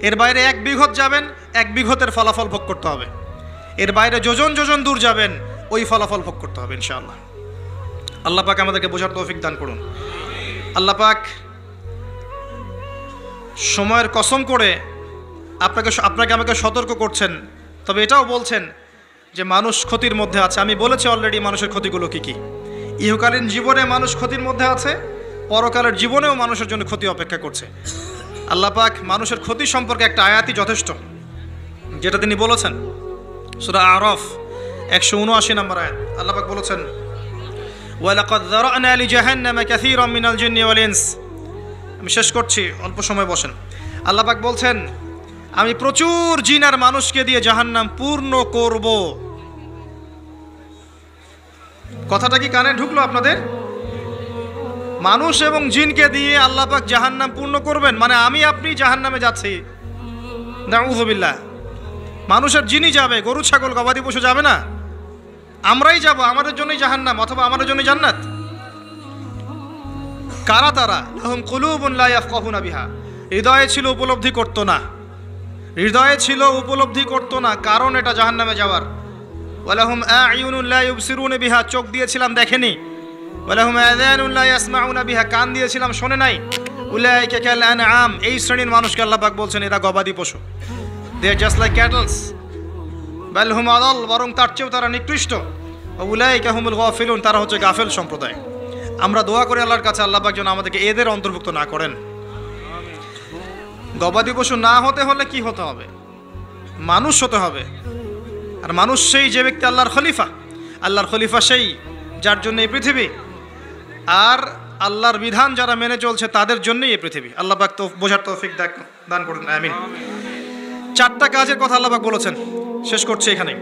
এর বাইরে এক বিঘত যাবেন, এক বিঘতের ফলাফল ভোগ করতে হবে। এর বাইরে যোজন যোজন দূর যাবেন, ওই ফলাফল ভোগ করতে হবে ইনশাআল্লাহ। আল্লাহ পাক আমাদেরকে বোঝার তৌফিক দান করুন। আল্লাহ পাক সময়ের কসম করে আপনাকে আমাকে সতর্ক করছেন, তবে এটাও বলছেন যে মানুষ ক্ষতির মধ্যে আছে। আমি বলেছি অলরেডি মানুষের ক্ষতিগুলো কী কী। ইহকালীন জীবনে মানুষ ক্ষতির মধ্যে আছে, পরকালের জীবনেও মানুষের জন্য ক্ষতি অপেক্ষা করছে। আল্লাহ পাক মানুষের ক্ষতি সম্পর্কে একটা আয়াতই যথেষ্ট, যেটা তিনি বলেছেন সূরা আরাফ 179 নম্বর আয়াত। আল্লাহ পাক বলেছেন, ওয়ালাকাদ যারানা লিজাহান্নামা কাসীরাম মিনাল জিন্নি ওয়াল ইনস। আমি শেষ করছি, অল্প সময় বসেন। আল্লাহ পাক বলছেন, আমি প্রচুর জিন আর মানুষকে দিয়ে জাহান্নাম পূর্ণ করব। কথাটা কি কানে ঢুকলো আপনাদের? মানুষ এবং জিনকে দিয়ে আল্লাহ পাক জাহান্নাম পূর্ণ করবেন, মানে আমি আপনি জাহান্নামে যাচ্ছি, নাউযুবিল্লাহ। মানুষের জিনই যাবে, গরু ছাগল গবাদি পশু যাবে না, আমরাই যাব, আমাদের জন্যই জাহান্নাম অথবা আমাদের জন্যই জান্নাত। কারা তারা? লাহুম কুলুবুন লা ইয়াফকাহুনা বিহা, হৃদয়ে ছিল উপলব্ধি করতো না, হৃদয়ে ছিল উপলব্ধি করতো না, কারণ এটা জাহান্নামে যাওয়ার। ওয়ালাহুম আ'য়ুনুন লা ইউবসিরুনা বিহা, চোখ দিয়েছিলাম দেখেনি। ওয়ালাহুম আযানুন লা ইয়াসমাউনা বিহা, কান দিয়েছিলাম শোনে নাই। উলাইকা কাল আনআম, এই শ্রেণীর মানুষকে আল্লাহ পাক বলছেন এরা গবাদি পশু। দে আর জাস্ট লাইক ক্যাটলস, বাল হুম আদাল, বরং তার চেয়েও তারা নিকৃষ্ট। উলাইকা হুমুল গাফিলুন, তারা হচ্ছে গাফেল সম্প্রদায়। আমরা দোয়া করি আল্লাহর কাছে আল্লাহ পাক যেন আমাদেরকে এদের অন্তর্ভুক্ত না করেন। গবাদি পশু না হতে হলে কি হতে হবে? মানুষ হতে হবে। আর মানুষ সেই যে ব্যক্তি আল্লাহর খলিফা, আল্লাহর খলিফা সেই যার জন্য এই পৃথিবী, আর আল্লাহর বিধান যারা মেনে চলছে তাদের জন্যই এই পৃথিবী। আল্লাহ পাক তো বোঝার তৌফিক দান করুন, আমিন। চারটা কাজের কথা আল্লাহ পাক বলেছেন, শেষ করছি এখানে।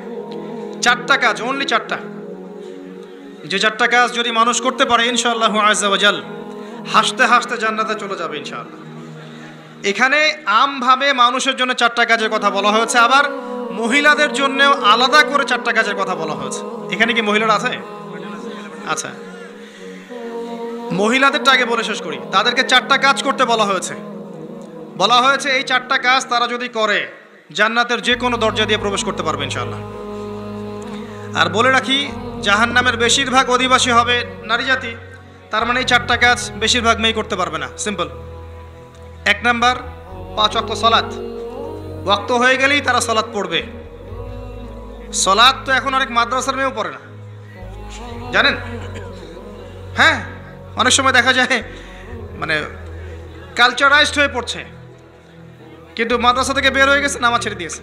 চারটা কাজ, অনলি চারটা, যে চারটা কাজ যদি মানুষ করতে পারে ইনশাআল্লাহ আযজা ওয়া জাল হাসতে হাসতে জান্নাতে চলে যাবে ইনশাআল্লাহ। এখানে আমভাবে মানুষের জন্য চারটা কাজের কথা বলা হয়েছে, আবার মহিলাদের জন্যও আলাদা করে চারটা কাজের কথা বলা হয়েছে। এখানে কি মহিলারা আছে? আচ্ছা, মহিলাদেরটা আগে বলে শেষ করি। তাদেরকে চারটা কাজ করতে বলা হয়েছে। এই চারটা কাজ তারা যদি করে জান্নাতের যে কোনো দরজা দিয়ে প্রবেশ করতে পারবে ইনশাআল্লাহ। আর বলে রাখি, জাহান্নামের বেশিরভাগ অধিবাসী হবে নারী জাতি, তার মানে এই চারটা কাজ বেশিরভাগ মেয়ে করতে পারবে না। সিম্পল। 1 নাম্বার, 5 ওয়াক্ত সালাত। ওয়াক্ত হয়ে গেলেই তারা সালাত পড়বে। সালাত তো এখন অনেক মাদ্রাসার মেয়েও পড়ে না, জানেন? হ্যাঁ, অনেক সময় দেখা যায় মানে কালচারাইজড হয়ে পড়ছে, কিন্তু মাদ্রাসা থেকে বের হয়ে গেছে, নামাজ ছেড়ে দিয়েছে।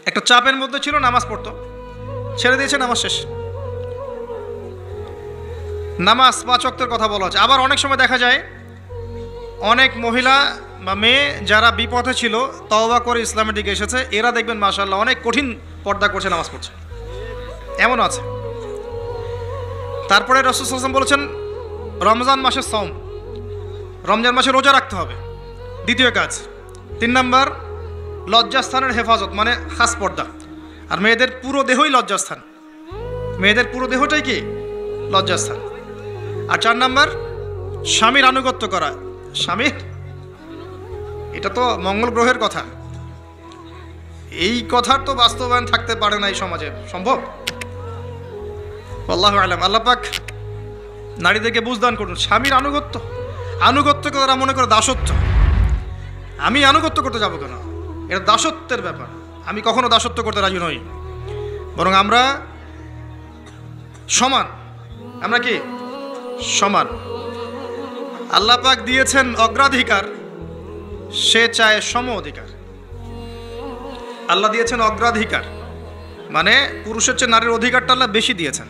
একটা চাপের মধ্যে ছিল, নামাজ পড়তো, ছেড়ে দিয়েছে, নামাজ শেষ। নামাজ 5 ওয়াক্তের কথা বলা হচ্ছে। আবার অনেক সময় দেখা যায় অনেক মহিলা বা মেয়ে যারা বিপথে ছিল, তওবা করে ইসলামের দিকে এসেছে, এরা দেখবেন মাশাআল্লাহ অনেক কঠিন পর্দা করছে, নামাজ পড়ছে, এমন আছে। তারপরে রাসূল সাল্লাল্লাহু আলাইহি ওয়াসাল্লাম বলেছেন রমজান মাসের সওম, রমজান মাসে রোজা রাখতে হবে, দ্বিতীয় কাজ। 3 নাম্বার, লজ্জাস্থানের হেফাজত, মানে খাস পর্দা। আর মেয়েদের পুরো দেহই লজ্জাস্থান, মেয়েদের পুরো দেহটাই কি? লজ্জাস্থান। আর 4 নাম্বার স্বামীর আনুগত্য করা। স্বামীর, এটা তো মঙ্গল গ্রহের কথা, এই কথার তো বাস্তবায়ন থাকতে পারে না এই সমাজে, সম্ভব? আল্লাহু আ'লাম। আল্লাহ পাক নারীদেরকে বুঝদান করুন। স্বামীর আনুগত্য করা মনে করে দাসত্ব। আমি আনুগত্য করতে যাবো কেন? এটা দাসত্বের ব্যাপার। আমি কখনো দাসত্ব করতে রাজি নই, বরং আমরা সমান। আমরা কি সমান? আল্লাহ পাক দিয়েছেন অগ্রাধিকার, সে চায় সম অধিকার। আল্লাহ দিয়েছেন অগ্রাধিকার, মানে পুরুষের চেয়ে নারীর অধিকারটা আল্লাহ বেশি দিয়েছেন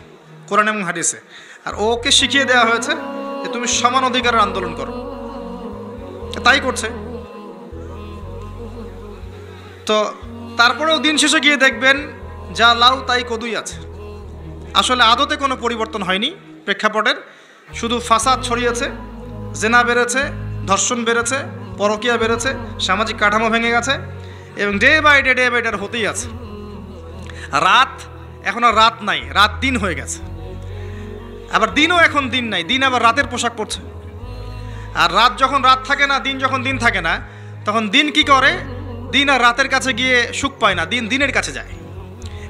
কোরআন এবং হাদিসে। আর ওকে শিখিয়ে দেওয়া হয়েছে যে তুমি সমান অধিকারের আন্দোলন করো, তাই করছে। তো তারপরেও দিন শেষে গিয়ে দেখবেন যা লাউ তাই কদুই আছে। আসলে আদতে কোনো পরিবর্তন হয়নি প্রেক্ষাপটের, শুধু ফাসাদ ছড়িয়েছে, জেনা বেড়েছে, ধর্ষণ বেড়েছে, পরকীয়া বেড়েছে, সামাজিক কাঠামো ভেঙে গেছে, এবং ডে বাই ডে হতেই আছে। রাত এখন আর রাত নাই, রাত দিন হয়ে গেছে। আবার দিনও এখন দিন নাই, দিন আবার রাতের পোশাক পরছে। আর রাত যখন রাত থাকে না, দিন যখন দিন থাকে না, তখন দিন কি করে? দিন আর রাতের কাছে গিয়ে সুখ পায় না, দিন দিনের কাছে যায়।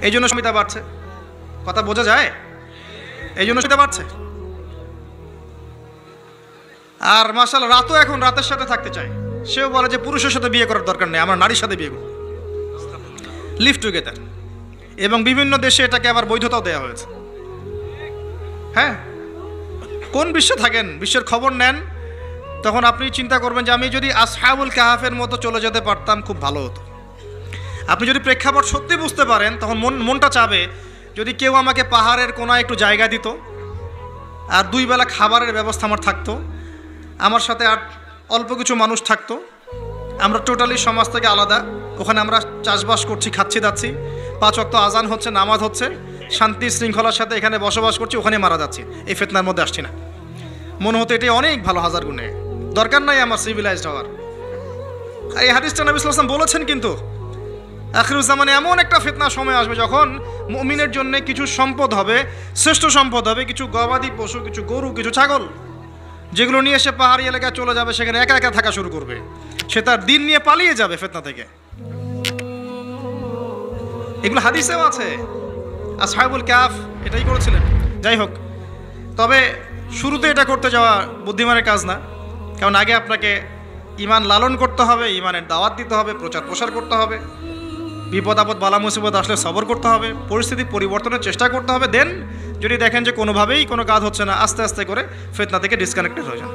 এই জন্য সমিতা বাড়ছে, কথা বোঝা যায়? এই জন্য সমিতা বাড়ছে। আর মাশাআল্লাহ রাতও এখন রাতের সাথে থাকতে চায়। সেও বলে যে পুরুষের সাথে বিয়ে করার দরকার নেই, আমরা নারীর সাথে বিয়ে করব, লিভ টুগেদার। এবং বিভিন্ন দেশে এটাকে আবার বৈধতাও দেওয়া হয়েছে। হ্যাঁ, কোন বিশ্বে থাকেন, বিশ্বের খবর নেন, তখন আপনি চিন্তা করবেন যে আমি যদি আসহাবুল কাহাফের মতো চলে যেতে পারতাম খুব ভালো হতো। আপনি যদি প্রেক্ষাপট সত্যি বুঝতে পারেন, তখন মনটা চাবে যদি কেউ আমাকে পাহাড়ের কোনায় একটু জায়গা দিত, আর 2 বেলা খাবারের ব্যবস্থা আমার থাকতো, আমার সাথে আর অল্প কিছু মানুষ থাকতো, আমরা টোটালি সমাজ থেকে আলাদা, ওখানে আমরা চাষবাস করছি, খাচ্ছি দাচ্ছি, 5 ওয়াক্ত আজান হচ্ছে, নামাজ হচ্ছে, শান্তি শৃঙ্খলার সাথে এখানে বসবাস করছি, ওখানে মারা যাচ্ছি, এই ফিতনার মধ্যে আসছি না। মনে হতো এটাই অনেক ভালো, হাজার গুণে। দরকার নাই আমার সিভিলাইজড হওয়ার। আর এই হাদিসটা নবী সাল্লাল্লাহু আলাইহি ওয়াসাল্লাম বলেছেন। কিন্তু আখিরুজ্জামানে এমন একটা ফিতনার সময় আসবে যখন মুমিনের জন্য কিছু সম্পদ হবে, শ্রেষ্ঠ সম্পদ হবে, কিছু গবাদি পশু, কিছু গরু, কিছু ছাগল, যেগুলো নিয়ে সে পাহাড়ি এলাকায় চলে যাবে, সেখানে একা একা থাকা শুরু করবে, সে তার দিন নিয়ে পালিয়ে যাবে ফিতনা থেকে। এগুলো হাদিসেও আছে। আসহাবুল কাহফ এটাই করেছিলেন। যাই হোক, তবে শুরুতে এটা করতে যাওয়া বুদ্ধিমানের কাজ না, কারণ আগে আপনাকে ঈমান লালন করতে হবে, ঈমানের দাওয়াত দিতে হবে, প্রচার প্রসার করতে হবে, বিপদ আপদ বালা মুসিবত আসলে সবর করতে হবে, পরিস্থিতি পরিবর্তনের চেষ্টা করতে হবে। দেন যদি দেখেন যে কোনোভাবেই কোনো কাজ হচ্ছে না, আস্তে আস্তে করে ফিতনা থেকে ডিসকানেক্টেড হয়ে যান।